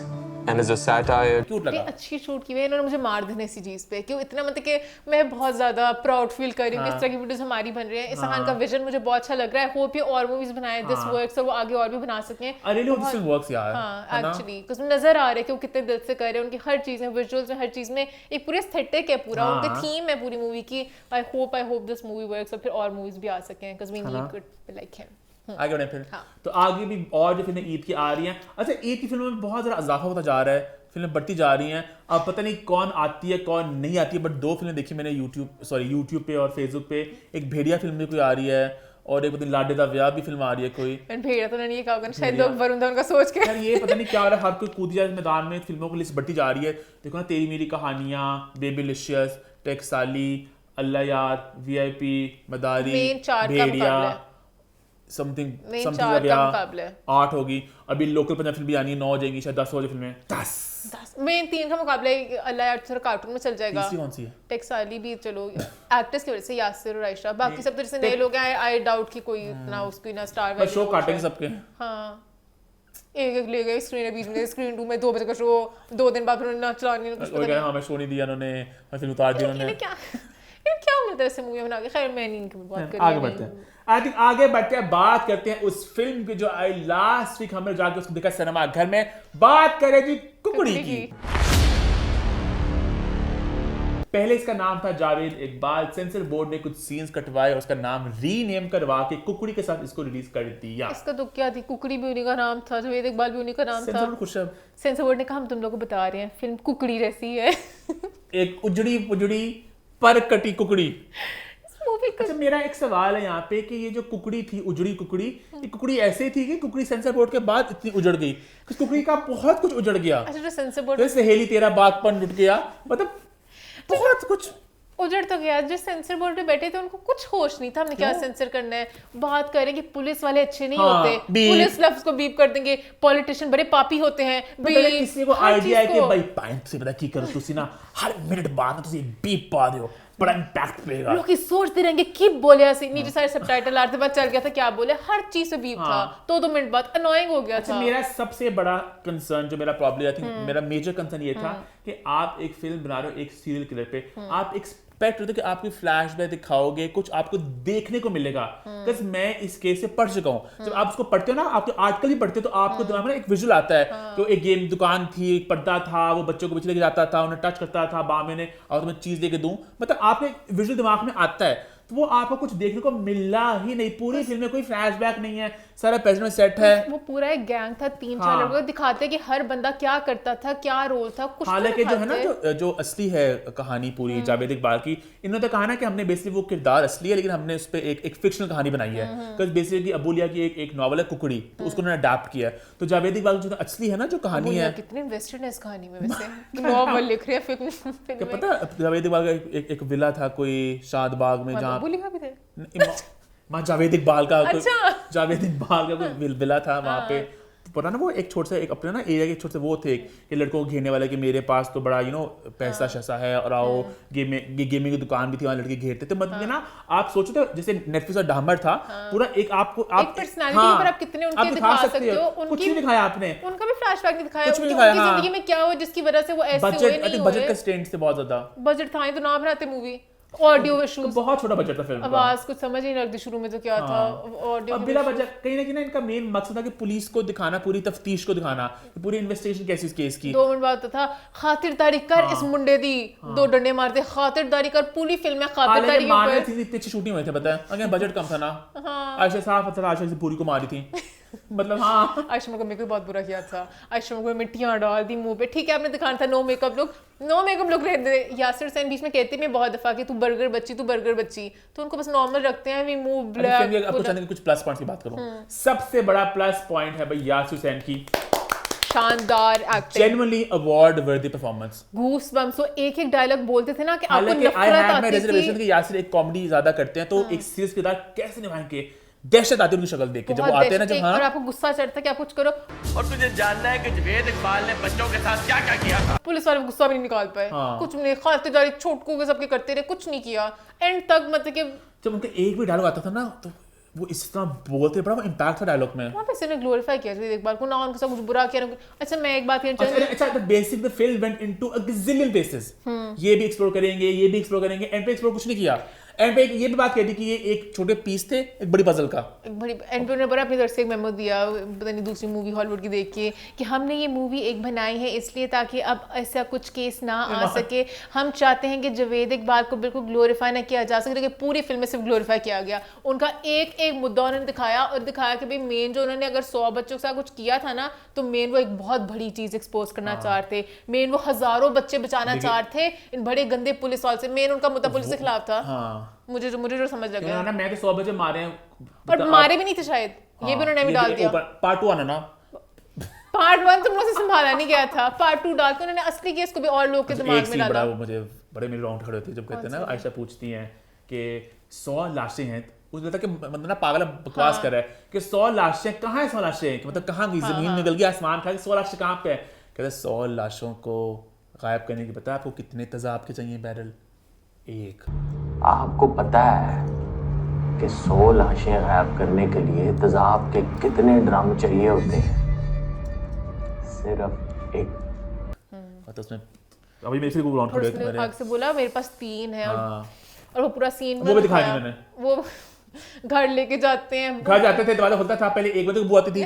S10: and is a satire.
S1: Cute लगा,
S2: अच्छी शूट की हुई है, इन्होंने मुझे मार देना इसी चीज पे, क्यों इतना मतलब कि मैं बहुत ज्यादा प्राउड फील कर रही हूँ कि इस तरह की वीडियोस हमारी बन रही हैं। इस खान का विजन मुझे बहुत अच्छा लग रहा है, होप ये और मूवीज बनाए दिस वर्क्स, और वो आगे और भी बना सकें।
S1: I really hope this film works यार।
S2: हाँ एक्चुअली कुछ नजर आ रहा है कि वो कितने दिल से कर रहे हैं, उनकी हर चीज में, विजुअल्स में, हर चीज में एक पूरी एस्थेटिक है, पूरा उनकी थीम है पूरी मूवी की। I hope this movie works, और फिर और मूवीज भी आ सकें, because we need good like him.
S1: आगे बढ़े फिर तो आगे भी और जो फिल्में ईद की आ रही हैं। अच्छा ईद की फिल्मों में बहुत ज़्यादा इजाफा होता जा रहा है, फिल्में बढ़ती जा रही हैं। अब पता नहीं कौन आती है कौन नहीं आती है, बट 2 फिल्में देखी मैंने यूट्यूब पे और फेसबुक पे। एक भेड़िया फिल्म भी कोई आ रही है और एक पता नहीं लाडे दा व्याह भी फिल्म आ रही है कोई।
S2: भेड़िया तो नहीं, ये कहा होगा शायद लोग वरुण धवन का सोच के।
S1: यार ये पता नहीं क्या हो रहा है, हर कोई कूद जाए इस मैदान में, फिल्मों की लिस्ट बढ़ती जा रही है। देखो ना, तेरी मेरी कहानियां, बेबीलिशियस, टेक्साली, अल्लाह यार, VIP, मदारी,
S2: मेन 4 का
S1: भेड़िया,
S2: मुकाबला है।
S1: समथिंग
S2: मेन
S1: समथिंग
S2: 4
S1: वगैरह,
S2: का मुकाबला है।
S1: 8 होगी। अभी लोकल पंजाब फिल्म भी आनी है, 9 हो जाएंगी, शायद 10 हो जाए फिल्में। 10
S2: मेन 3 का मुकाबला है। अल्लाह यार थोड़ा कार्टून में चल जाएगा।
S1: तीसरी कौन सी है?
S2: टेक्साली भी चलो एक्टर्स की वजह से यासिर और आयशा, बाकी सब तो जैसे नए लोग हैं, आई डाउट कि कोई ना उसकी ना स्टार
S1: बस शो काटेंगे सबके।
S2: हाँ, एक ले गए स्क्रीन बीच में, स्क्रीन 2 में 2 बजे का शो, 2 दिन बाद फिर ना चलाने कुछ
S1: वो कह रहे हैं हमें शो नहीं दिया उन्होंने, फिल्म उतार दी उन्होंने।
S2: क्या मतलब ऐसे मूवी बना के। खैर मैं नहीं इनकी बात कर रही।
S1: आगे बढ़ते हैं। आई थिंक आगे बढ़ते हैं, बात करते हैं उस फिल्म की जो आई लास्ट वीक हमने जाके उसको देखा सिनेमा घर में। बात करें जी कुकड़ी की। पहले इसका नाम था जावेद इकबाल। सेंसर बोर्ड ने कुछ सीन्स कटवाए और उसका नाम रीनेम करवा के कुकड़ी के साथ इसको रिलीज कर दिया।
S2: इसका तो क्या थी, कुकड़ी भी उन्हीं का नाम था, जावेद इकबाल भी उन्हीं का नाम था।
S1: सेंसर बोर्ड खुश है।
S2: सेंसर बोर्ड ने कहा हम तुम लोगों को बता रहे हैं फिल्म कुकड़ी जैसी है।
S1: एक उजड़ी पुजड़ी पर कटी कुकड़ी।
S2: मूवी
S1: अच्छा, मेरा एक सवाल है यहाँ पे कि ये जो कुकड़ी थी, उजड़ी कुकड़ी, ये कुकड़ी ऐसे थी कि कुकड़ी सेंसर बोर्ड के बाद इतनी उजड़ गई? कुकड़ी का बहुत कुछ उजड़ गया।
S2: अच्छा, जो सेंसर बोर्ड
S1: तो सहेली तेरा बागपन लुट गया, मतलब बहुत कुछ
S2: उजड़ तो गया। जो सेंसर बोर्ड पे बैठे थे उनको कुछ होश नहीं था हमने क्या सेंसर करना है। बात करें कि पुलिस वाले अच्छे नहीं होते, पुलिस लफ्ज को बीप कर देंगे, पॉलिटिशियन बड़े पापी होते हैं।
S1: किसी को आइडिया है कि भाई पॉइंट से पता की करो तुसी ना हर मिनट बाद में तुसी बीप पा दियो, बड़ा इंपैक्ट पड़ेगा।
S2: लोग सोचते रहेंगे कि बोले ऐसे, नीचे सारे सबटाइटल आते बाद चल गया था क्या बोले, हर चीज से बीप था। 2 मिनट बाद अनोइंग हो गया था।
S1: मेरा सबसे बड़ा कंसर्न, जो मेरा प्रॉब्लम, आई थिंक मेरा मेजर कंसर्न ये था कि आप एक फिल्म बना रहे हो एक सीरियल किलर पे, आप एक्सपेक्ट होते कि आपकी फ्लैशबैक दिखाओगे, कुछ आपको देखने को मिलेगा। बिकॉज मैं इस केस से पढ़ चुका हूँ। जब आप उसको पढ़ते हो ना, आप आर्टिकल भी पढ़ते हो तो आपको दिमाग में एक विजुअल आता है तो एक गेम दुकान थी, एक पर्दा था, वो बच्चों को पीछे लेके जाता था, उन्हें टच करता था, बामे ने और तुम्हें चीज दे के दूं, मतलब आपने विजुअल दिमाग में आता है। तो वो आपको कुछ देखने को मिला ही नहीं। पूरी फिल्म में कोई फ्लैशबैक नहीं है, सारा प्रेजेंट सेट है।
S2: वो पूरा एक गैंग था, 3-4 लोगों को दिखाते हैं कि हर बंदा क्या करता था, क्या रोल था, कुछ
S1: हालांकि जो है ना, जो असली है कहानी पूरी जावेद इकबाल की, इन्होंने तो कहा ना कि हमने बेसिकली वो किरदार असली है लेकिन हमने उस पर एक फिक्शनल कहानी बनाई है। बिकॉज बेसिकली अबूलिया की एक नॉवल है कुकड़ी, तो उसको उन्होंने अडैप्ट किया है। तो जावेद इकबाल जो असली है ना जो कहानी है,
S2: कितने इन्वेस्टेड है इस कहानी में वैसे। नॉवल लिख रहे हैं फिल्म में।
S1: पता जावेद इकबाल का एक विला था कोई शादबाग में, जहाँ माँ जावेद इकबाल का जावेद इकबाल का कोई विला था वहाँ पे। पता ना वो एक छोटा सा एक अपने ना एरिया के छोटे से वो थे कि लड़कों को घेरने वाले कि मेरे पास तो बड़ा पैसा शैसा है और आओ गेमिंग की दुकान भी थी, वहाँ लड़के घेरते थे। मतलब ना आप सोचो तो जैसे नेटफ्लिक्स और डामर था पूरा एक आपको आप
S2: पर्सनालिटी के ऊपर आप कितने उनके दिखा सकते हो।
S1: कुछ नहीं दिखाया आपने,
S2: उनका भी फ्लैशबैक नहीं दिखाया,
S1: कुछ भी दिखाया।
S2: उनकी जिंदगी में क्या हुआ जिसकी वजह से वो ऐसे हुए नहीं हुए।
S1: बजट कंस्ट्रेंट्स थे बहुत ज्यादा।
S2: बजट था ही तो ना बनाते मूवी। ऑडियो इश्यूज,
S1: बहुत छोटा बजट था फिल्म का।
S2: आवाज कुछ समझ ही नहीं लगती शुरू में तो क्या था। ऑडियो
S1: अब बिना बजट कहीं ना इनका मेन मकसद था कि पुलिस को दिखाना, पूरी तफ्तीश को दिखाना, पूरी इन्वेस्टिगेशन कैसी इस केस की।
S2: 2 मिनट बाद तो था खातिरदारी कर इस मुंडे दी, 2 डंडे मारते, खातिरदारी कर। पूरी फिल्म में खातिरदारी के ऊपर
S1: इतनी अच्छी शूटिंग हुई थी, पता है, अगर बजट कम था ना। आयशा साफ था, आयशा से पूरी को मारी थी। मतलब
S2: आयशा को मेरे को बहुत बुरा किया था। आयशा को मिट्टियां डाल दी मुंह पे। ठीक है आपने दिखाना था नो मेकअप लुक रहे थे। यासिर हुसैन बीच में कहते हैं बहुत दफा कि तू बर्गर बच्ची, तो उनको बस नॉर्मल रखते हैं। We move black.
S1: आपको चाहते हैं कुछ प्लस पॉइंट्स की बात करूं। सबसे बड़ा प्लस पॉइंट है भाई यासिर हुसैन की
S2: शानदार एक्टिंग,
S1: जेन्युइनली अवार्ड वर्दी परफॉर्मेंस।
S2: गूस बम्स, वो एक डायलॉग बोलते थे ना कि आपको नफरत आती थी
S1: कि यासिर एक कॉमेडी ज्यादा करते हैं तो एक सीरियस किरदार कैसे निभाएंगे, दहशत आती है उनकी शक्ल देख के जब वो आते हैं ना, जब
S2: और आपको गुस्सा चढ़ता है कि आप कुछ करो।
S4: और तुझे जानना है कि जावेद इकबाल ने बच्चों के साथ क्या क्या किया था।
S2: पुलिस वाले गुस्सा भी नहीं निकाल पाए, कुछ नहीं, खातिरदारी छोटकू के सबके करते रहे, कुछ नहीं किया एंड तक। मतलब कि जब
S1: उनका एक भी डायलॉग आता था ना तो वो इस तरह बोलते, बड़ा इम्पैक्ट था डायलॉग में।
S2: वहाँ पे सिर्फ ग्लोरीफाई किया जावेद इकबाल को ना, उनके साथ कुछ बुरा किया। अच्छा मैं एक बात कहना चाहूंगी,
S1: अच्छा the basic the film went into a gazillion places. ये भी एक्सप्लोर करेंगे, ये भी एक्सप्लोर करेंगे, एंड पे एक्सप्लोर कुछ नहीं किया। एंड पे ये भी बात कही थी कि ये एक छोटे पीस थे एक बड़ी पजल का।
S2: एक बड़ी एंड ने बड़ा अपनी तरफ से एक मेमो दिया, पता नहीं दूसरी मूवी हॉलीवुड की देख के, कि हमने ये मूवी एक बनाई है इसलिए ताकि अब ऐसा कुछ केस ना आ सके। हम चाहते हैं कि जावेद इकबाल को बिल्कुल ग्लोरीफाई ना किया जा सके, लेकिन पूरी फिल्म में सिर्फ ग्लोरीफाई किया गया। उनका एक एक मुद्दा उन्होंने दिखाया और दिखाया कि भाई मेन जो उन्होंने अगर 100 बच्चों के साथ कुछ किया था ना, तो मेन वो एक बहुत बड़ी चीज एक्सपोज करना चाहते, मेन वो हजारों बच्चे बचाना चाहते इन बड़े गंदे पुलिस वालों से। मेन उनका मुद्दा पुलिस के खिलाफ था। मुझे जो समझ लग गया,
S1: मैं तो 100 बजे मारे हैं
S2: और मारे भी नहीं थे शायद, ये भी उन्होंने भी डाल दिया।
S1: पार्ट 2 आना ना,
S2: पार्ट 1 तुम लोग से संभाला नहीं गया था, पार्ट 2 डाल के उन्होंने असली केस को भी और लोग के दिमाग में डाला।
S1: वो मुझे बड़े मेरे राउंड खड़े होते हैं जब कहते हैं ना, आयशा पूछती हैं कि 100 लाशें हैं, उस लगता कि मतलब ना पागल बकवास कर रहा है कि 100 लाशें कहाँ है, 100 लाशें मतलब कहाँ गई, जमीन निकल गई, आसमान खा गई, 100 लाशें कहाँ पे है? कहते 100 लाशों को गायब करने की पता है आपको कितने तेजाब के चाहिए बैरल? एक।
S8: आपको पता है कि 100 लाशें गायब करने के लिए तेजाब के कितने ड्रम चाहिए होते हैं? सिर्फ एक।
S1: तो उसमें अभी मेरे से को राउंड खड़े थे,
S2: आग से बोला मेरे पास 3 है और वो पूरा सीन
S1: वो भी दिखाया उन्होंने।
S2: वो घर लेके जाते हैं,
S1: घर जाते थे, दरवाजा खुलता था, पहले 1 बजे को बू आती थी,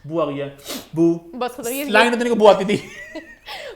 S1: बू आ गई है, बू
S2: बस खत्म। ये
S1: लाइन देने को बू आती थी।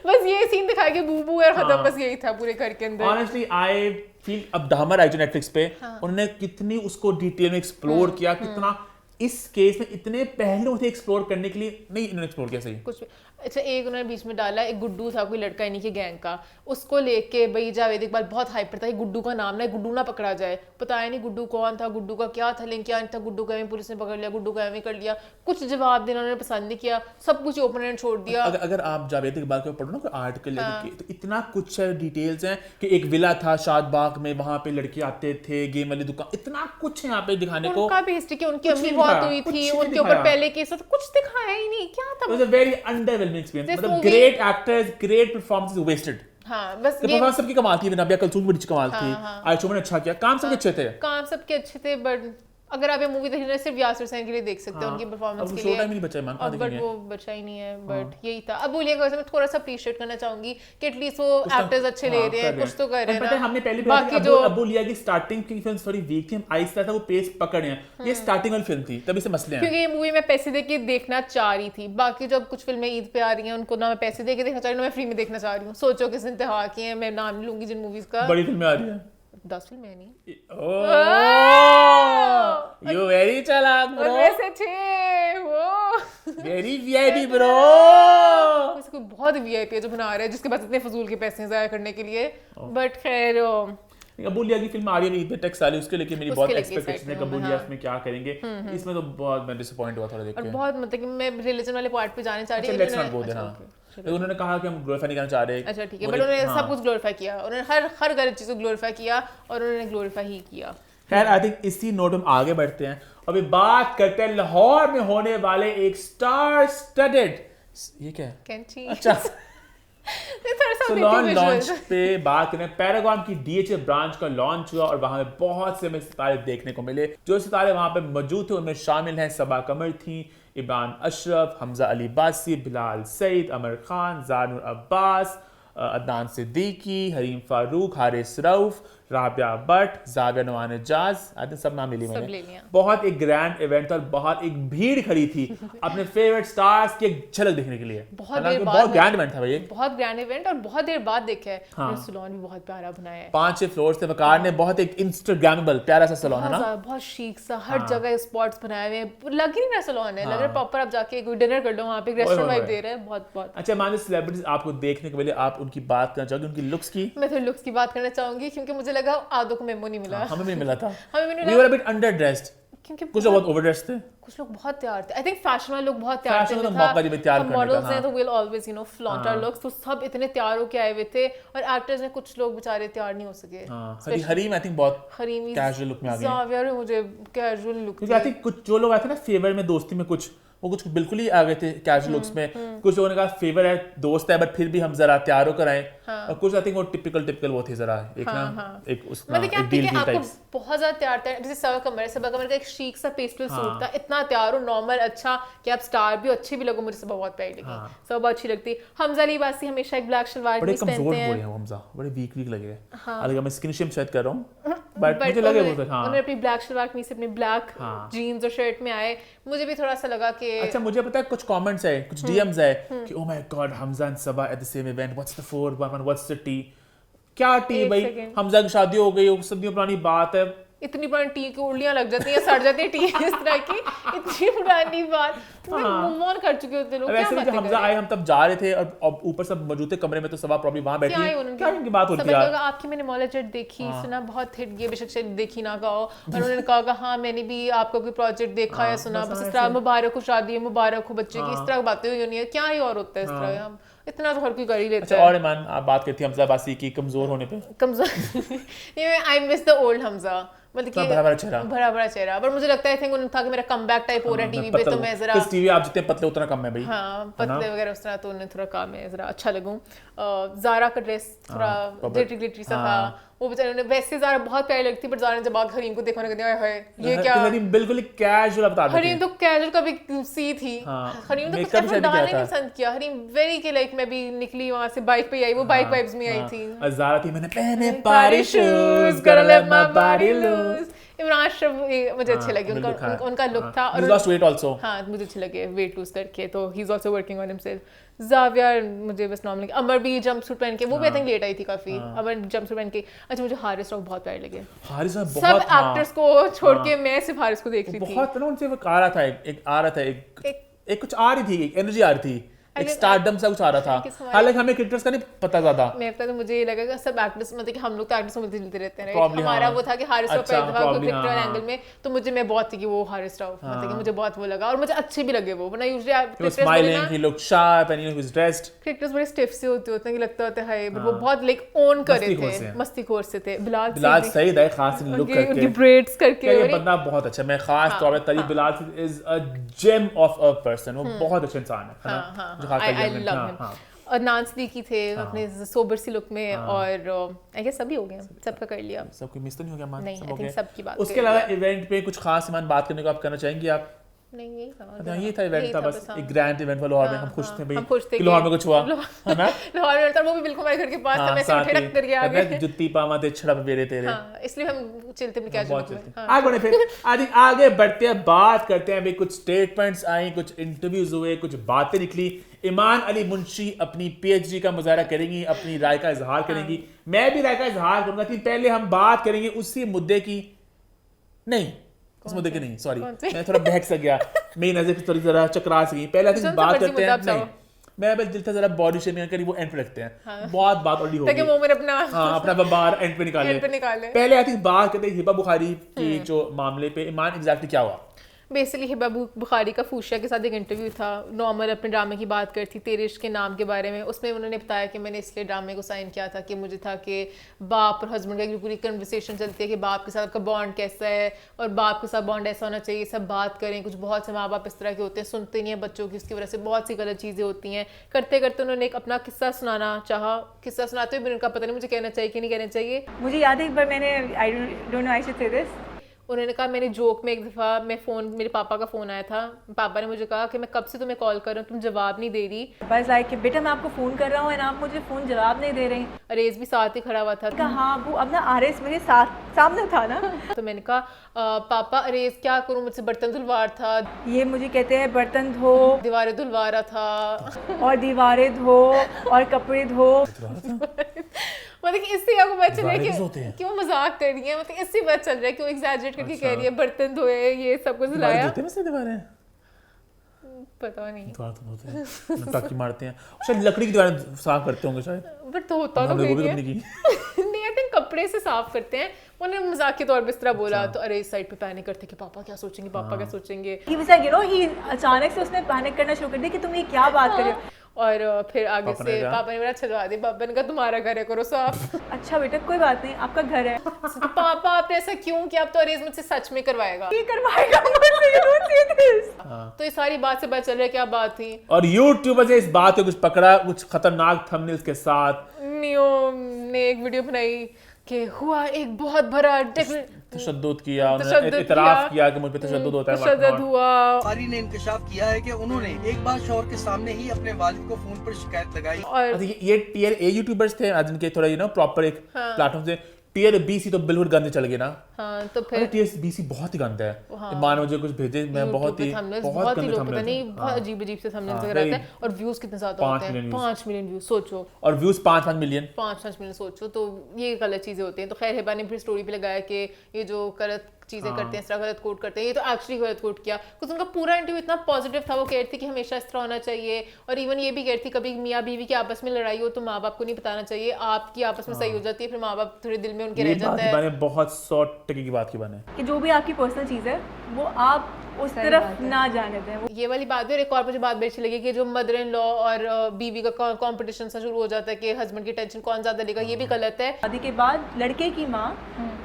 S2: बस ये सीन दिखाया कि बू बू और खत्म, बस यही था पूरे घर के अंदर।
S1: ऑनेस्टली आई फील अब धामर आई जो नेटफ्लिक्स पे, उन्होंने कितनी उसको डिटेल में एक्सप्लोर किया, कितना इस केस में इतने पहलू थे एक्सप्लोर करने के लिए, नहीं इन्होंने एक्सप्लोर किया सही
S2: कुछ। अच्छा, एक उन्होंने बीच में डाला, एक गुड्डू था कोई लड़का इन्हीं के गैंग का, उसको लेके भाई जावेद इकबाल बहुत हाइपर था, गुड्डू का नाम ना, गुड्डू ना पकड़ा जाए, पता है नहीं गुड्डू कौन था, गुड्डू का क्या था, लिंक क्या था, गुड्डू का पुलिस ने पकड़ लिया, गुड्डू का कर लिया, कुछ जवाब देना उन्होंने पसंद नहीं किया, सब कुछ ओपन एंड छोड़ दिया।
S1: अगर आप जावेद इकबाल के पढ़ो ना कोई आर्टिकल तो इतना कुछ डिटेल्स हैं कि एक विला था शादबाग में, वहां पे लड़के आते थे, गेम वाली दुकान, इतना कुछ है यहाँ पे दिखाने को।
S2: उनका भी हिस्ट्री की, उनकी अम्मी बहुत हुई थी, उनके ऊपर पहले केस था, कुछ दिखाया ही नहीं, क्या था।
S1: It was a very underwhelming experience. मतलब great actors, great performances wasted.
S2: हाँ, बस ये
S1: परफॉर्मेंस सबकी कमाल थी, नबिया कलसूम भी बड़ी कमाल थी, आयशा ने अच्छा किया, काम सबके अच्छे थे,
S2: काम सबके अच्छे थे, बट अगर आप ये मूवी देखना है सिर्फ यासिर हुसैन के लिए देख सकते हैं, उनकी परफॉर्मेंस के लिए।
S1: टाइम नहीं बचा मान
S2: बट वो बचा ही नहीं है, बट यही था। अब बोलिएगा मैं थोड़ा सा अप्रिशिएट करना चाहूंगी कि एटलीस्ट वो एक्टर्स अच्छे ले रहे हैं, कुछ तो कर रहे हैं ना।
S1: हमने पहले
S2: बाकी जो
S1: अबू लिया की स्टार्टिंग की फिल्म थोड़ी वीक थी, हम आहिस्ता था वो पेस पकड़े हैं, ये स्टार्टिंग वाली फिल्म थी, तभी से मसले हैं।
S2: क्योंकि ये मूवी मैं पैसे देके देखना चाह रही थी, बाकी जब कुछ फिल्में ईद पे आ रही हैं उनको ना मैं पैसे देके देखना चाह रही हूँ, ना मैं फ्री में देखना चाह रही हूँ। सोचो किस इंतहा की है, मैं नाम लूंगी जिन मूवीज का।
S1: बड़ी फिल्में आ रही हैं,
S2: 10 फिल्में नहीं।
S1: You very चालाक bro.
S2: वैसे थे वो
S1: Very VIP bro.
S2: वैसे कोई बहुत VIP है जो बना रहा है, जिसके पास इतने फजूल के पैसे ज़ाया करने के लिए। बट खैर
S1: अबू लिया की फिल्म आ रही है ईद पे टैक्स वाली, उसके लेके मेरी बहुत एक्सपेक्टेशन है कि अबू लिया इसमें क्या करेंगे। इसमें तो बहुत मैं डिसअपॉइंट हुआ थोड़ा देख के,
S2: और बहुत मतलब कि मैं रिलीजन वाले पार्ट पे जाने चाह रही हूँ।
S1: Let's not go there. हां, उन्होंने कहा कि हम ग्लोरीफाई नहीं करना चाह रहे।
S2: अच्छा ठीक है, बट उन्होंने सब कुछ ग्लोरीफाई किया, उन्होंने हर गलत चीज़ को ग्लोरीफाई किया और उन्होंने ग्लोरीफाई ही किया।
S1: खैर आई थिंक इसी नोट हम आगे बढ़ते हैं, अभी बात करते हैं लाहौर में होने वाले एक स्टार स्टडेड, ये क्या है?
S2: कैंची।
S1: अच्छा सैलून लॉन्च पे बात करें, पैरागॉन की डीएचए ब्रांच का लॉन्च हुआ और वहां पे बहुत से हमें सितारे देखने को मिले। जो सितारे वहां पे मौजूद थे उनमें शामिल हैं सबा कमर थी, इमरान अशरफ, हमजा अली बासी, बिलाल सईद, अमर खान, जानुर अब्बास, अदनान सिद्दीकी, हरीम फारूक, हारिस रऊफ, राबिया भट्ट, जाविया नवान एजाज, आई थिंक सब नाम ले मैंने। बहुत एक ग्रैंड इवेंट था और बहुत एक भीड़ खड़ी थी अपने फेवरेट स्टार्स की एक झलक देखने के लिए। बहुत ग्रैंड इवेंट था भाई,
S2: बहुत ग्रैंड इवेंट और बहुत देर बाद देखा है। सैलून भी बहुत प्यारा बनाया है,
S1: 5-6 फ्लोर थे, वकार ने बहुत एक इंस्टाग्रामेबल प्यारा सा सैलून है ना,
S2: बहुत शीक सा, हर जगह स्पॉट्स बनाए हुए हैं, लग ही नहीं रहा सैलून है, लग रहा है प्रॉपर आप जाके कोई डिनर कर लो, वहां पे रेस्टोरेंट वाइब दे रहे हैं। बहुत
S1: अच्छा, मान लो सेलिब्रिटीज आपको देखने के लिए आप उनकी बात करना चाहोगे, उनकी लुक्स की?
S2: मैं तो लुक्स की बात करना चाहूंगी क्योंकि मुझे लगा आदो को मेमो नहीं मिला।
S1: हमें भी मिला था,
S2: हमें भी
S1: we were a bit underdressed,
S2: क्योंकि
S1: कुछ लोग बहुत ओवरड्रेस्ड थे,
S2: कुछ लोग बहुत तैयार थे। आई थिंक फैशन वाले लोग बहुत तैयार थे,
S1: मौका जब तैयार करने का,
S2: मॉडल्स हैं तो will always flaunt our looks, तो सब इतने तैयार होके आए हुए थे और एक्टर्स ने कुछ लोग बेचारे तैयार नहीं हो सके।
S1: हरीम आई थिंक बहुत
S2: हरीम
S1: कैजुअल लुक में आ गई,
S2: जाविया मुझे कैजुअल लुक,
S1: क्योंकि आई थिंक कुछ जो लोग आए थे ना फेवर में, दोस्ती में, कुछ वो कुछ बिल्कुल ही आ गए थे कैजुअल लुक्स में। कुछ लोगों ने कहा फेवर है, दोस्त है, बट फिर भी हम जरा तैयार होकर आए। और कुछ आई थिंक वो टिपिकल वो थे जरा एक ना एक उसका
S2: मतलब क्या
S1: एक डील
S2: आपको
S1: टाइप्स।
S2: बहुत ज्यादा तैयार था, जैसे सबा कमर का एक शीक सा पेस्टल सूट था, इतना तैयार हो नॉर्मल अच्छा कि आप स्टार भी अच्छे भी लगो। मुझे सबा बहुत प्यारी लगी, सबा अच्छी लगती। हमजा लिबासी हमेशा एक ब्लैक शलवार
S1: बड़े
S2: कमीज
S1: कमजोर
S2: पहनते
S1: हो
S2: हैं।
S1: रहे हैं हमजा, बड़े वीक लगे। अलग मैं स्किन शेम शायद कर रहा हूँ, बट मुझे लगे वो
S2: उन्होंने अपनी ब्लैक शलवार कमीज से अपनी ब्लैक जीन्स और शर्ट में आए। मुझे भी थोड़ा सा लगा कि
S1: अच्छा मुझे पता है कुछ कमेंट्स है, कुछ डीएम्स है कि oh my god Hamza and Saba at the same event, what's the 411, what's the tea. क्या टी भाई, हमजा की शादी हो गई, सदियों पुरानी बात है।
S2: इतनी पुरानी टी की उल्टियां लग जाती हैं, सड़ जाती है टी इस तरह की, इतनी पुरानी बात मूव ऑन कर चुके होते लोग।
S1: वैसे भी जब हमजा आए हम तब जा रहे थे और ऊपर सब मौजूद थे कमरे में, तो सबा प्रॉब्लम वहां बैठी है, क्या इनकी बात होती है यार।
S2: आपकी मैंने मॉलेजेट देखी सुना बहुत हिट गई, बेशक से देखी ना कहो, और उन्होंने कहा हाँ मैंने भी आपका कोई प्रोजेक्ट देखा है सुना, बस इस तरह मुबारक हो शादी, मुबारक हो बच्चे की, इस तरह बातें हुई नहीं है, क्या ही और होता है इस तरह। हम इतना तो हर कोई कर ही लेता
S1: अच्छा,
S2: है।
S1: और ईमान आप बात करती हैं हमजा बासी की कमजोर होने पे।
S2: कमजोर I miss the old Hamza, मतलब कि भरा भरा चेहरा, पर मुझे लगता है थिंक उन्होंने था कि मेरा कमबैक टाइप हो रहा है टीवी पे, तो मैं जरा
S1: टीवी आप जितने पतले उतना कम है भाई।
S2: हाँ पतले वगैरह उस तरह, तो उन्हें थोड़ा काम है जरा अच्छा लगूं। ज़ारा का ड्रेस थोड़ा ग्लिटरी सा था, वो बेचारे ने वैसे ज़ारा बहुत प्यारी लगती, बट ज़ारा ने जब हरीम को देखा ना है ये क्या,
S1: हरीम बिल्कुल कैजुअल बता देती।
S2: हरीम तो कैजुअल का भी सी थी, हरीम तो कुछ एफर्ट डालने नहीं पसंद किया। हरीम वेरी के लाइक मैं भी निकली वहां से बाइक पे आई, वो बाइक वाइब्स में आई थी।
S1: ज़ारा थी मैंने पहने पारी shoes gonna let my body loose.
S2: Imran Ashraf मुझे अच्छे लगे, उनका लुक था, और
S1: लॉस्ट वेट आल्सो।
S2: हाँ मुझे अच्छे लगे वेट लूज करके, तो he is also working on himself. ज़ाविया मुझे बस नॉर्मली, अमर भी जंपसूट पहन के, वो भी आई थिंक लेट आई थी काफी, अमर जंपसूट पहन के। अच्छा मुझे हारिस राव बहुत प्यारे लगे,
S1: हारिस राव
S2: सब एक्टर्स को छोड़ के मैं सिर्फ हारिस को देख रही थी।
S1: बहुत ना उनसे वो आ रहा था, एक कुछ आ रही थी, एक एनर्जी आ रही थी, एक स्टारडम सा कुछ आ रहा था। हालांकि हमें क्रिकेटर्स का नहीं पता ज्यादा,
S2: मैं पता तो मुझे ये लगा कि सब एक्टर्स मतलब कि हम लोग तो एक्टर्स मिलते जुलते रहते हैं, हमारा वो था कि हारिस राव पहली दफा क्रिकेटर एंगल में, तो मुझे मैं बहुत थी कि वो हारिस राव, मतलब कि मुझे बहुत वो लगा और मुझे अच्छे भी लगे वो, वरना usually cricketers
S1: smiling, he looked sharp and he was dressed,
S2: cricketers बड़े स्टिफ से होते हैं कि लगता होता है, बट वो बहुत लाइक ओन कर रहे थे, मस्तीखोर से थे। बिलाल
S1: सईद है खास लुक करके,
S2: उनकी ब्रेड्स करके,
S1: ये बंदा बहुत अच्छा, मैं खास तौर पे तारीफ, Bilal is a gem of a person, वो बहुत अच्छा इंसान है ना, जो खास
S2: और नान सिद्दीकी थे अपने सोबर सी लुक में, और आई गेस सभी हो गए, सबका कर लिया,
S1: सबको मिस तो नहीं हो गया मान,
S2: नहीं आई थिंक सबकी बात।
S1: उसके अलावा इवेंट पे कुछ खास सामान बात करने को आप करना चाहेंगे आप?
S2: नहीं यही
S1: था इवेंट था, बस एक ग्रैंड इवेंट था लाहौर में, हम खुश थे भाई,
S2: हम खुश थे
S1: लाहौर में कुछ हुआ है ना,
S2: लाहौर में था, वो भी बिल्कुल हमारे घर के पास था, मैं सिर्फ ठड़क कर गया आगे,
S1: जुत्ती पामा ते छड़ा बेरे तेरे,
S2: हां इसलिए हम चलते भी क्या चलते हैं।
S1: आगे बढ़े, फिर आगे बढ़ते हैं, बात करते हैं अभी कुछ स्टेटमेंट्स आई, कुछ इंटरव्यूज हुए, कुछ बातें निकली। ईमान अली मुंशी अपनी पीएचडी का मुजाहरा करेंगी, अपनी राय का इजहार करेंगी, मैं भी राय का इजहार करूंगा, लेकिन पहले हम बात करेंगे उसी मुद्दे की, नहीं उस मुद्दे की नहीं, सॉरी मैं थोड़ा बहक सा गया, मेरी नजर थोड़ी जरा चकरा सी गई। पहले हम बात करते हैं, नहीं मैं बस दिल था जरा बॉडी शेमिंग करी, वो एंड पे रखते हैं, बहुत बात ऑलरेडी हो गई,
S2: ताकि वो मेरे अपना
S1: अपना बार एंड पे निकाले। पहले आई थिंक बात करते हैं हिबा बुखारी की जो मामले पे, ईमान एग्जैक्टली क्या हुआ?
S2: बेसिकली हिबा बुखारी का फूशिया के साथ एक इंटरव्यू था, नॉर्मल अपने ड्रामे की बात करती, तेरे इश्क के नाम के बारे में। उसमें उन्होंने बताया कि मैंने इसलिए ड्रामे को साइन किया था कि मुझे था कि बाप और हस्बैंड का पूरी कन्वर्सेशन चलती है कि बाप के साथ आपका बॉन्ड कैसा है और बाप के साथ बॉन्ड ऐसा होना चाहिए, सब बात करें। कुछ बहुत से माँ बाप इस तरह के होते हैं, सुनते नहीं हैं बच्चों की, उसकी वजह से बहुत सी गलत चीज़ें होती हैं। करते करते उन्होंने एक अपना किस्सा सुनाना चाहा, किस्सा सुनाते हुए उनका पता नहीं मुझे कहना चाहिए कि नहीं कहना चाहिए।
S7: मुझे याद है एक बार मैंने I don't know I should say this,
S2: उन्होंने कहा मैंने जोक में एक दफ़ा मैं फ़ोन, मेरे पापा का फ़ोन आया था, पापा ने मुझे कहा कि मैं कब से तुम्हें कॉल कर रहा हूँ, तुम जवाब नहीं दे रही।
S7: बस लाइक कि बेटा मैं आपको फ़ोन कर रहा हूँ और आप मुझे फ़ोन जवाब नहीं दे रही।
S2: अरेज भी साथ ही खड़ा हुआ था।
S7: कहा हाँ वो अब ना आरेज मेरे सामने था ना,
S2: तो मैंने कहा पापा अरेज क्या करूँ, मुझसे बर्तन धुलवा रहा था।
S7: ये मुझे कहते हैं बर्तन धो,
S2: दीवारें धुलवा रहा था
S7: और दीवारें धो और कपड़े धो।
S2: मतलब कि इससे आपको पता चल रहा है कि वो मजाक कर रही है, मतलब इससे पता चल रहा है कि वो एग्जैजरेट करके कह रही है बर्तन धोए, ये सब कुछ लाया। पता नहीं,
S1: टाकी मारते हैं शायद, लकड़ी की दीवारें साफ करते होंगे शायद,
S2: बट तो होता तो नहीं आई थिंक कपड़े से साफ करते हैं। उन्होंने मजाक के तौर पे इस तरह बोला, तो अरे इस साइड पे पैनिक करते कि पापा क्या सोचेंगे, पापा क्या सोचेंगे।
S7: He was like, you know, he अचानक से उसने पैनिक करना शुरू कर दिया कि तुम ये क्या बात कर रहे हो।
S2: और फिर आगे से पापा ने मेरा छलवा दी, पापा ने कहा तुम्हारा घर है करो साफ।
S7: अच्छा बेटा कोई बात नहीं, आपका घर है।
S2: तो पापा आपने ऐसा क्यों किया, आप तो अरेज मुझसे सच में करवाएगा,
S7: ये करवाएगा मुझसे, you don't say this।
S2: तो ये सारी बात से पता चल रहा है क्या बात थी।
S1: और यूट्यूबर से इस बात को कुछ पकड़ा, कुछ खतरनाक थंबनेल्स के साथ।
S2: नियो ने एक वीडियो बनाई कि हुआ एक बहुत बड़ा
S1: तशद्दुद किया, उन्होंने इतराफ किया कि मुझ पे तशद्दुद होता है।
S2: तशद्दुद हुआ।
S4: आरी ने इंकशाफ किया है कि उन्होंने एक बार शौहर के सामने ही अपने वालिद को फोन पर शिकायत लगाई।
S2: और
S1: अच्छा, ये टियर ए यूट्यूबर्स थे आज इनके थोड़ा प्रॉपर एक प्लेटफॉर्म से। टियर बी सी तो बिल्कुल गंदे चल गए ना।
S2: हाँ, तो फिर
S1: टियर बी सी बहुत ही गंदा है। मान मुझे कुछ भेजे, मैं बहुत ही
S2: लोग
S1: गंदे
S2: पता नहीं बहुत अजीब अजीब से थंबनेल्स वगैरह आते हैं। और व्यूज कितने ज्यादा होते हैं, 5 मिलियन व्यूज सोचो।
S1: और व्यूज 5 मिलियन
S2: 5 मिलियन सोचो, तो ये गलत चीजें होती हैं। तो खैर हिबा ने फिर स्टोरी पे लगाया कि ये जो गलत चीजें करते हैं, इस तरह गलत कोट करते हैं, ये तो एक्चुअली गलत कोट किया। कुछ उनका पूरा इंटरव्यू इतना पॉजिटिव था, वो कह रही थी कि हमेशा इस तरह होना चाहिए। और इवन ये भी कह रही थी कभी मियाँ बीवी की आपस में लड़ाई हो तो माँ बाप को नहीं बताना चाहिए, आपकी आपस में सही हो जाती है, फिर माँ बाप थोड़े दिल में उनके रह जाता है।
S1: बहुत 100% की बात की बने
S7: कि जो भी आपकी पर्सनल चीज़ है वो आप उस तरफ ना जाने दें।
S2: ये वाली बात भी। और एक और मुझे बात बड़ी अच्छी लगी कि जो मदर इन लॉ और बीवी का कंपटीशन सा शुरू हो जाता है कि हस्बैंड की टेंशन कौन ज्यादा लेगा, ये भी गलत है।
S7: शादी के बाद लड़के की माँ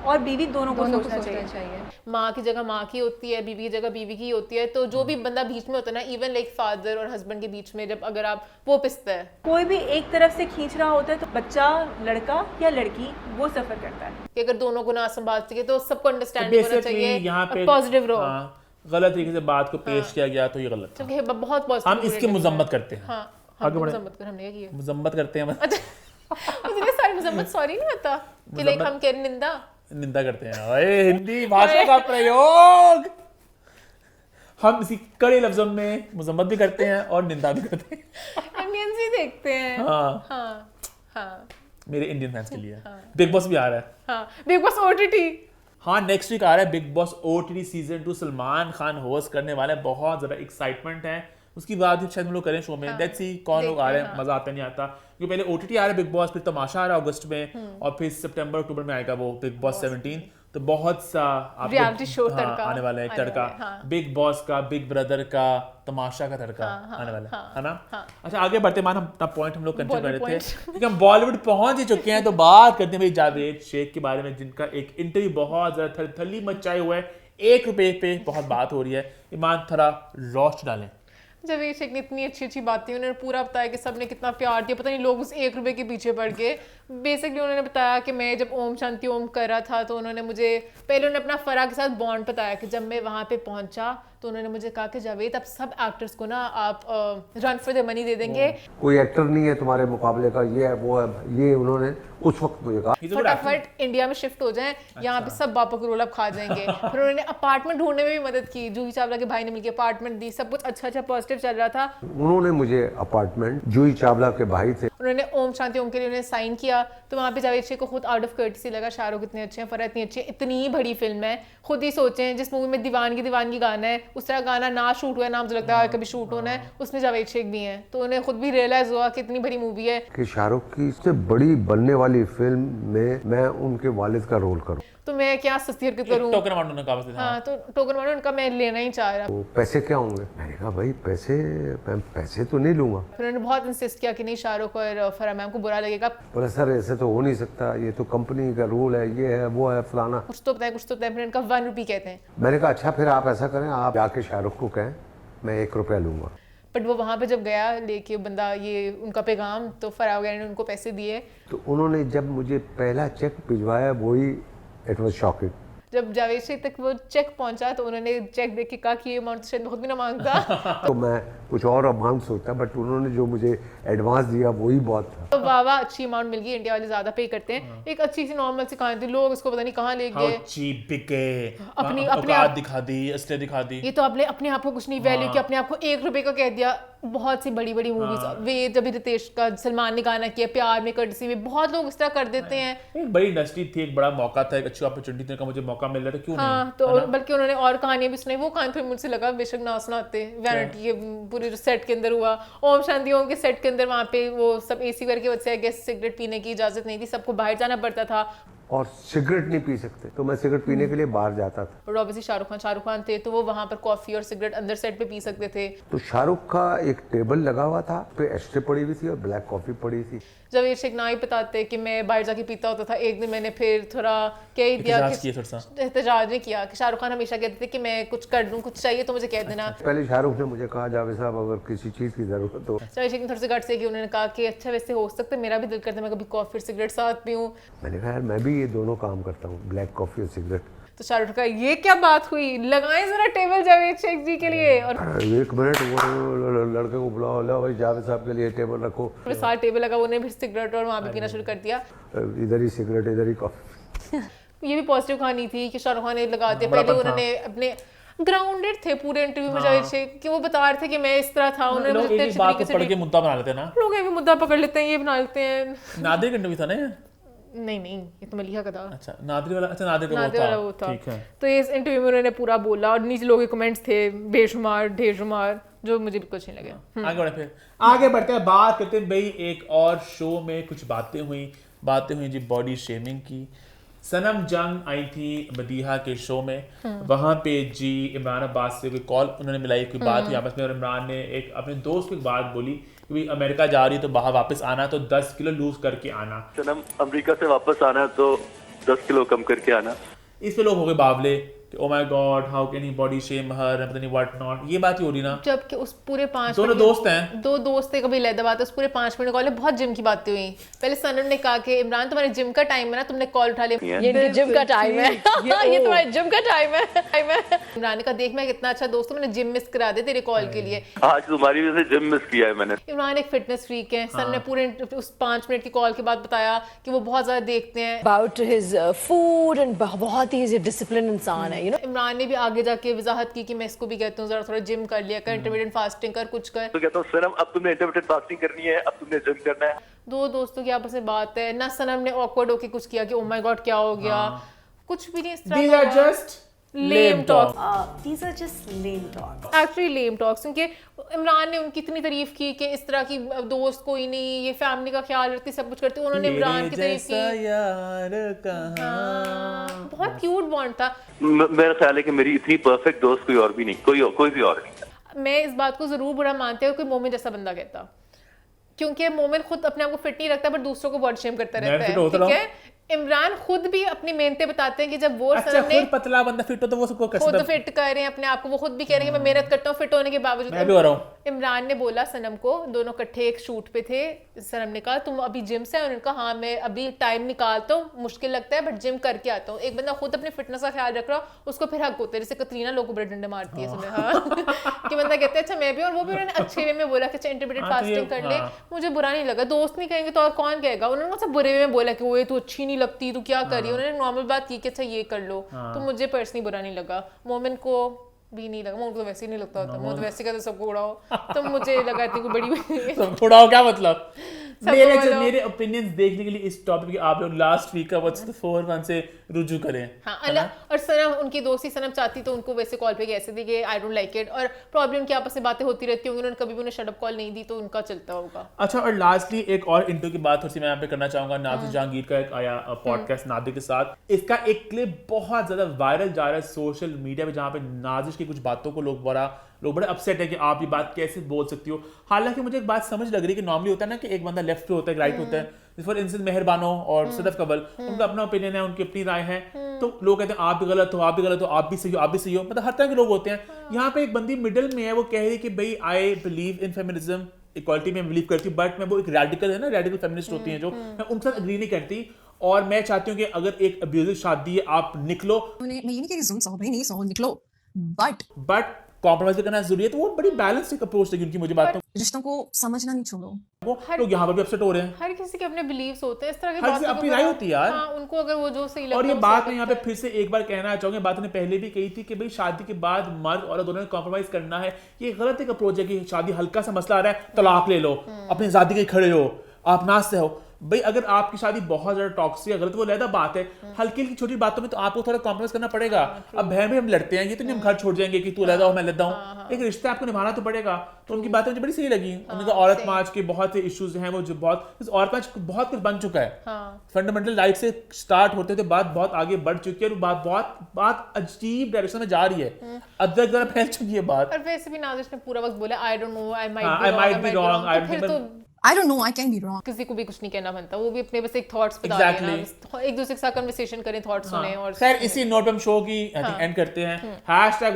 S7: और बीवी दोनों को सोचना चाहिए।
S2: माँ की जगह माँ की होती है, बीवी की जगह बीवी की होती है। तो जो भी बंदा बीच में होता है ना, इवन लाइक फादर और हस्बैंड के बीच में जब अगर आप वो पिसता है,
S7: कोई भी एक तरफ से खींच रहा होता है तो बच्चा लड़का या लड़की वो सफर करता है।
S2: कि अगर दोनों को ना संभाल सके तो सबको अंडरस्टैंडिंग होना चाहिए,
S1: यहाँ पे
S2: पॉजिटिव रहो।
S1: गलत तरीके से बात को पेश किया गया तो ये गलत था।
S2: क्योंकि बहुत पॉजिटिव
S1: हम इसकी मजम्मत करते हैं।
S2: हाँ, हम मजम्मत कर, हमने क्या किया?
S1: मजम्मत करते हैं।
S2: मुझे सारी मजम्मत सॉरी नहीं होता कि लाइक हम कह रहे
S1: निंदा करते हैं। ओए हिंदी भाषा का प्रयोग, हम इसी कड़े लफ्जों में मजम्मत भी करते हैं और निंदा भी करते हैं।
S2: इंडियंस ही देखते हैं।
S1: हाँ
S2: हाँ हाँ,
S1: मेरे इंडियन फैंस के लिए। बिग बॉस भी आ रहा है।
S2: हाँ, बिग बॉस ओटीटी।
S1: हाँ, नेक्स्ट वीक आ रहा है big boss OTT season 2। Salman Khan host करने वाले हैं, बहुत ज़्यादा एक्साइटमेंट है उसकी बात। शायद हम लोग करें शो में। लेट्स सी कौन लोग आ रहे हैं, मजा आता नहीं आता। क्योंकि पहले ओटीटी आ रहा है बिग बॉस, फिर तमाशा आ रहा है अगस्त में, और फिर सितंबर अक्टूबर में आएगा वो बिग बॉस 17। तो बहुत सा
S2: रियलिटी शो तड़का
S1: आने वाला है। तड़का बिग बॉस का, बिग ब्रदर का, तमाशा का तड़का आने वाला है ना। अच्छा, आगे बढ़ते मान हम अपना पॉइंट हम लोग कंटिन्यू कर रहे थे क्योंकि हम बॉलीवुड पहुंच ही चुके हैं। तो बात करते हैं भाई जावेद शेख के बारे में, जिनका एक इंटरव्यू बहुत ज्यादा थली मचाए हुआ है। 1 रुपए पे बहुत बात हो रही है। ईमान थोड़ा रोस्ट डालें।
S2: जावेद शेख ने इतनी अच्छी अच्छी बातें, उन्होंने पूरा बताया कि सबने कितना प्यार दिया, पता नहीं लोग उस 1 रुपए के पीछे पड़ गए। बेसिकली उन्होंने बताया कि मैं जब ओम शांति ओम कर रहा था तो उन्होंने मुझे पहले उन्होंने अपना फराह के साथ बॉन्ड बताया कि जब मैं वहाँ पे पहुँचा तो उन्होंने मुझे कहा कि जावेद अब सब एक्टर्स को ना आप रन फॉर द मनी दे देंगे,
S11: कोई एक्टर नहीं है तुम्हारे मुकाबले का, ये है वो है, ये उन्होंने उस वक्त मुझे कहा।
S2: फटाफट इंडिया में शिफ्ट हो जाएं, यहाँ पे सब बापा को रोल अप खा जाएंगे। फिर उन्होंने अपार्टमेंट ढूंढने में भी मदद की, जूही चावला के भाई ने मिलकर अपार्टमेंट दी, सब कुछ अच्छा अच्छा पॉजिटिव चल रहा था।
S11: उन्होंने मुझे अपार्टमेंट, जूही चावला के भाई थे,
S2: उन्होंने ओम शांति ओम के लिए उन्होंने साइन किया। तो वहाँ पे जावेद शेख को खुद आउट ऑफ कर्टसी लगा, शाहरुख इतने अच्छे हैं, फराह इतनी अच्छी है, इतनी बड़ी फिल्म है। खुद ही सोचें जिस मूवी में दीवानगी गाना है, उस तरह गाना ना शूट हुआ है, ना मुझे लगता है कभी शूट होना है, उसमें जावेद शेख भी हैं। तो उन्हें खुद भी रियलाइज हुआ कि इतनी बड़ी मूवी है
S11: कि शाहरुख की इससे बड़ी बनने वाली फिल्म में मैं उनके वालिद का रोल करूं,
S2: तो मैं क्या सस्ती हरकत करूं।
S1: टोकन अमाउंट उन्होंने कहा।
S2: हाँ, तो टोकन अमाउंट उनका मैं लेना ही चाह रहा।
S11: तो पैसे क्या होंगे? मैंने कहा भाई पैसे तो नहीं लूंगा।
S2: फिर उन्होंने बहुत इंसिस्ट किया कि नहीं शाहरुख और फराह मैम को बुरा लगेगा।
S11: बोले सर ऐसे तो हो नहीं सकता, ये तो कंपनी का रूल है, ये है वो है फलाना।
S2: कुछ तो बताए फिर उनका 1 रुपी कहते हैं।
S11: मैंने कहा अच्छा फिर आप ऐसा करें, आप जाके शाहरुख को कहें मैं 1 रुपया लूंगा।
S2: बट वो वहाँ पे जब गया लेके बंदा ये उनका पैगाम, तो फराह वगैरह ने उनको पैसे दिए।
S11: तो उन्होंने जब मुझे पहला चेक भिजवाया वही इट वाज शॉकिंग।
S2: जब जावेद शेख तक वो चेक पहुंचा तो उन्होंने चेक देख के कहा कि ये अमाउंट शायद बहुत भी ना मांगता।
S11: तो मैं कुछ और अमाउंट सोचता, बट उन्होंने जो मुझे एडवांस दिया वही बहुत था।
S2: तो वाह अच्छी अमाउंट मिल गई, इंडिया वाले ज्यादा पे करते हैं। एक अच्छी सी नॉर्मल सी कहानी थी, लोग इसको पता नहीं कहाँ ले गए,
S1: अपनी औकात दिखा दी, असलियत दिखा दी।
S2: ये तो अपने आप को कुछ नहीं वैल्यू किया, अपने आप को 1 रुपए का कह दिया। बहुत सी बड़ी बड़ी मूवीज वे जब रितेश का सलमान ने गाना किया प्यार में कर्टसी में, बहुत लोग इस तरह कर देते हैं।
S1: एक बड़ी इंडस्ट्री थी, एक बड़ा मौका था, एक अच्छी अपॉर्चुनिटी का मुझे मौका मिल रहा था, क्यों नहीं।
S2: तो बल्कि उन्होंने और कहानियां भी सुनाई। वो कहानी थोड़ी मुझसे लगा बेशक ना सुनाते, वैनिटी के पूरे सेट के अंदर हुआ। ओम शांति ओम के सेट के अंदर वहाँ पे वो सब एसी करके बच्चे गैस सिगरेट पीने की इजाजत नहीं थी, सबको बाहर जाना पड़ता था।
S11: और सिगरेट नहीं पी सकते, तो मैं सिगरेट पीने के लिए बाहर जाता था।
S2: और ऑब्वियसली शाहरुख खान थे तो वो वहाँ पर कॉफी और सिगरेट अंदर सेट पे पी सकते थे।
S11: तो शाहरुख का एक टेबल लगा हुआ था, पे एस्ट्रे पड़ी हुई थी और ब्लैक कॉफी पड़ी थी।
S2: जवेद शेख ना ही बताते कि मैं बाहर जाके पीता होता था। एक दिन मैंने फिर थोड़ा कह ही दिया कि एहतजाज नहीं किया कि शाहरुख खान हमेशा कहते थे कि मैं कुछ कर दूं, कुछ चाहिए तो मुझे कह देना।
S11: पहले शाहरुख ने मुझे कहा, जावेद साहब अगर किसी चीज़ की ज़रूरत हो।
S2: जवेद शेख ने थोड़ी सी गट से कि उन्होंने कहा कि अच्छा वैसे हो सकता है, मेरा भी दिल करता है मैं कभी कॉफी और सिगरेट साथ पीऊं।
S11: मैंने कहा यार मैं भी ये दोनों काम करता हूँ, ब्लैक कॉफ़ी और सिगरेट।
S2: तो शाहरुख का ये क्या बात हुई, लगाएं जरा टेबल जावेद शेख जी के लिए। और
S11: 1 मिनट वो लड़के को बुलाओ, लो भाई जावेद साहब के लिए टेबल रखो।
S2: साथ टेबल लगा, उन्हें भी सिगरेट और वहाँ भी पीना शुरू कर दिया।
S11: इधर ही सिगरेट इधर ही कॉफी।
S2: ये भी पॉजिटिव कहानी थी कि शाहरुख खान ने लगाते पहले उन्होंने अपने ग्राउंडेड थे पूरे इंटरव्यू में जावेद शेख कि वो बता रहे थे कि मैं इस तरह था। उन्होंने
S1: लोग एक बात को पकड़ के मुद्दा बना लेते हैं ना,
S2: लोग ये भी मुद्दा पकड़ लेते हैं, ये बना लेते हैं।
S1: नादिर का इंटरव्यू था ना?
S2: नहीं ये तो मलिहा का था।
S1: अच्छा नादिर वाला, अच्छा नादिर
S2: वाला वो था।
S1: ठीक है।
S2: तो इस इंटरव्यू में उन्होंने पूरा बोला और नीचे लोगों के कमेंट्स थे बेशुमार ढेरशुमार, जो मुझे बिल्कुल अच्छे नहीं लगे।
S1: आगे बढ़े, फिर आगे बढ़ते हैं, बात करते हैं भाई एक और शो में कुछ बातें हुई जी बॉडी शेमिंग की। सनम जंग आई थी मदीहा के शो में, वहां पे जी इमरान अब्बास से कोई कॉल उन्होंने मिलाई, कोई बात हुई आपस में, और इमरान ने एक अपने दोस्त को एक बात बोली कि भाई अमेरिका जा रही है तो बाहर वापस आना तो 10 किलो लूज करके आना।
S12: सनम अमेरिका से वापस आना तो 10 किलो कम करके आना।
S1: इस पे लोग हो गए बावले कि oh my god how can he body shame her, पता नहीं व्हाट नॉट, ये बात ही हो रही ना।
S2: जबकि उस पूरे 5
S1: दोनों दोस्त हैं,
S2: 2 दोस्त थे, कभी लहदा बात है, उस पूरे 5 मिनट कॉल में बहुत जिम की बातें हुई। पहले सनम ने कहा कि इमरान तुम्हारे जिम का टाइम है ना, तुमने कॉल उठा लिया, ये जिम का टाइम है, ये तुम्हारे जिम का टाइम है। इमरान ने कहा देख मैं कितना अच्छा दोस्त हूं, मैंने जिम मिस करा दे तेरे कॉल के लिए,
S12: आज तुम्हारी वजह से जिम मिस किया है मैंने।
S2: इमरान एक फिटनेस फ्रीक है। सनम ने पूरे उस 5 मिनट की कॉल के बाद बताया कि वो बहुत ज्यादा देखते हैं
S13: अबाउट हिज फूड एंड बहुत ही डिसिप्लिन इंसान है, यू नो।
S2: इमरान ने भी आगे जाके वजाहत की कि मैं इसको भी कहता हूँ जरा थोड़ा जिम कर लिया कर, इंटरमिटेंट फास्टिंग कर, कुछ कर।
S12: तो कहता हूँ सनम अब तुमने इंटरमिटेंट फास्टिंग करनी है, अब तुमने जिम करना है।
S2: 2 दोस्तों की आपस में बात है ना, सनम ने ऑकवर्ड होके कुछ किया कि ओ माय गॉड क्या हो गया, कुछ भी नहीं इस तरह।
S1: These are just lame talk.
S7: These are just lame talk.
S2: Actually lame talks, क्योंकि इमरान ने उनकी इतनी तारीफ की कि इस तरह की दोस्त कोई नहीं, ये फैमिली का ख्याल रखती, सब कुछ करती, उन्होंने इमरान की तारीफ की।
S1: यार
S2: बहुत क्यूट बॉन्ड था।
S12: मेरा ख्याल है कि मेरी इतनी परफेक्ट दोस्त कोई और भी नहीं, कोई भी और नहीं।
S2: मैं इस बात को जरूर बुरा मानती हूँ कोई मोमिन जैसा बंदा कहता, क्योंकि मोमिन खुद अपने आप को फिट नहीं रखता पर दूसरों को बॉडी शेम करता रहता है, ठीक है। इमरान खुद भी अपनी मेहनतें बताते हैं कि जब वो
S1: अच्छा खुद पतला बंदा फिट हो तो वो सबको
S2: खुद फिट कर रहे हैं अपने आप को, वो खुद भी कह रहे हैं कि मैं मेहनत करता हूँ फिट होने के बावजूद।
S1: मैं भी हो रहा हूँ।
S2: इमरान ने बोला सनम को, दोनों इकट्ठे एक शूट पे थे, सनम ने कहा तुम अभी जिम से, उन्होंने कहा हाँ मैं अभी टाइम निकालता हूँ, मुश्किल लगता है बट जिम करके आता हूँ। एक बंदा खुद अपनी फिटनेस का ख्याल रख रहा उसको फिर हक होता है, जैसे कतरीना लोगों को बड़े डंडे मारती है सुबह, हाँ कि बंदा कहता है अच्छा मैं भी, और वो भी उन्होंने अच्छे वे में बोला कि अच्छा इंटरमिटेंट फास्टिंग कर ले, मुझे बुरा नहीं लगा। दोस्त नहीं कहेंगे तो और कौन कहेगा, उन्होंने मुझसे बुरे वे में बोला कि वो ये तू अच्छी नहीं लगती, तू क्या करी, उन्होंने नॉर्मल बात की कि अच्छा ये कर लो, तो मुझे पर्सनली बुरा नहीं लगा। मोमिन को भी नहीं लगा, मुझे तो वैसे ही नहीं लगता होता, मुझे तो वैसे कहते सबको उड़ाओ, तो मुझे लगा इतनी कोई बड़ी
S1: सबको उड़ाओ क्या मतलब। मेरे ओपिनियंस देखने के लिए इस टॉपिक आप लोग लास्ट वीक का व्हाट्स द 4-1 से रुजू करें।
S2: हाँ अल्लाह, और सनम उनकी दोस्ती, सनम चाहती तो उनको वैसे कॉल पे कैसे दी कि आई डोंट लाइक इट, और प्रॉब्लम की आपस में बातें होती रहती होंगी, उन्होंने कभी भी उन्हें शट अप कॉल नहीं दी तो उनका चलता होगा।
S1: अच्छा और लास्टली एक और इंटरव्यू की बात थोड़ी सी मैं यहाँ पे करना चाहूंगा। नादिर जहांगीर का एक आया पॉडकास्ट नादिर के साथ, इसका एक क्लिप बहुत ज्यादा वायरल जा रहा है सोशल मीडिया पे, जहाँ पे नादिर की कुछ बातों को लोग बड़े अपसेट है कि आप ये बात कैसे बोल सकती हो। हालांकि मुझे एक बात समझ लग रही है कि नॉर्मली होता है ना कि एक बंदा लेफ्ट पे होता है, राइट होता है। फॉर इंस्टेंस मेहरबानो और सदफ कबल, उनका अपना ओपिनियन है, उनकी अपनी राय है, तो लोग कहते हैं आप भी गलत हो, आप भी गलत हो, आप भी सही हो, आप भी सही हो, मतलब हर तरह के लोग होते हैं। यहाँ पे एक बंदी मिडिल में है, वो कह रही है कि भाई I believe in feminism, equality में बिलीव करती हूँ, बट मैं वो एक रेडिकल है ना, रेडिकल फेमिनिस्ट होती हैं जो, मैं उनके साथ एग्री नहीं करती, और मैं चाहती हूँ कि अगर एक अब्यूजिव शादी है आप निकलो,
S13: मैं ये नहीं कह रही हूँ निकलो,
S1: बट कॉम्प्रोमाइज करना जरूरी है। तो वो बड़ी बैलेंस्ड अप्रोच लगी उनकी मुझे बात।
S13: रिश्तों को समझना नहीं छोड़ो,
S1: वो लोग यहाँ पर भी अपसेट हो रहे हैं।
S2: हर किसी के अपने बिलीव्स होते हैं, इस तरह की
S1: बात अपनी राय होती है यार।
S2: हाँ, उनको अगर वो जो सही लगता है।
S1: और ये बात मैं यहाँ पे फिर से एक बार कहना चाहूंगा, बात मैंने पहले भी कही थी कि भाई शादी के बाद मर्द और दोनों ने कॉम्प्रोमाइज करना है, ये गलत एक अप्रोच है कि शादी हल्का सा मसला आ रहा है तलाक ले लो, अपनी आजादी के खड़े हो, आप ना सहो। भाई अगर आपकी शादी बहुत ज्यादा टॉक्सिक है, गलत, वो अलग बात है, हल्की हल्की छोटी बातों में तो आपको थोड़ा कॉम्प्रोमाइज करना पड़ेगा। अब बहन में हम लड़ते हैं, ये तो नहीं हम घर छोड़ जाएंगे कि तू अलग हो मैं अलग हूँ, एक रिश्ता आपको निभाना तो पड़ेगा। तो उनकी बातें मुझे बड़ी सही लगी। उनका औरत मार्च के बहुत से इश्यूज हैं, वो जो बहुत औरत मार्च बहुत कुछ बन चुका है, फंडामेंटल राइट से स्टार्ट होते थे, बात बहुत आगे बढ़ चुकी है और बात अजीब डायरेक्शन में जा रही है, अदरक जरा फैल चुकी है बात।
S2: और वैसे भी नाज़िश ने पूरा वक्त बोला I don't know, I
S1: I might be wrong,
S2: तो फिर तो
S7: I don't know, I can be wrong.
S2: किसी को भी कुछ नहीं कहना बनता, वो भी अपने बस एक थॉट्स बता रहे हैं ना, एक दूसरे के साथ कन्वर्सेशन करें, थॉट्स सुने। और
S1: खैर इसी नोट पे हम शो की एंड करते हैं।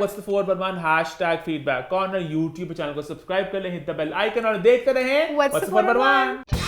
S1: #what's411 #feedback corner YouTube channel को सब्सक्राइब कर लें, हिट द बेल आइकन और देखते रहें What's 411।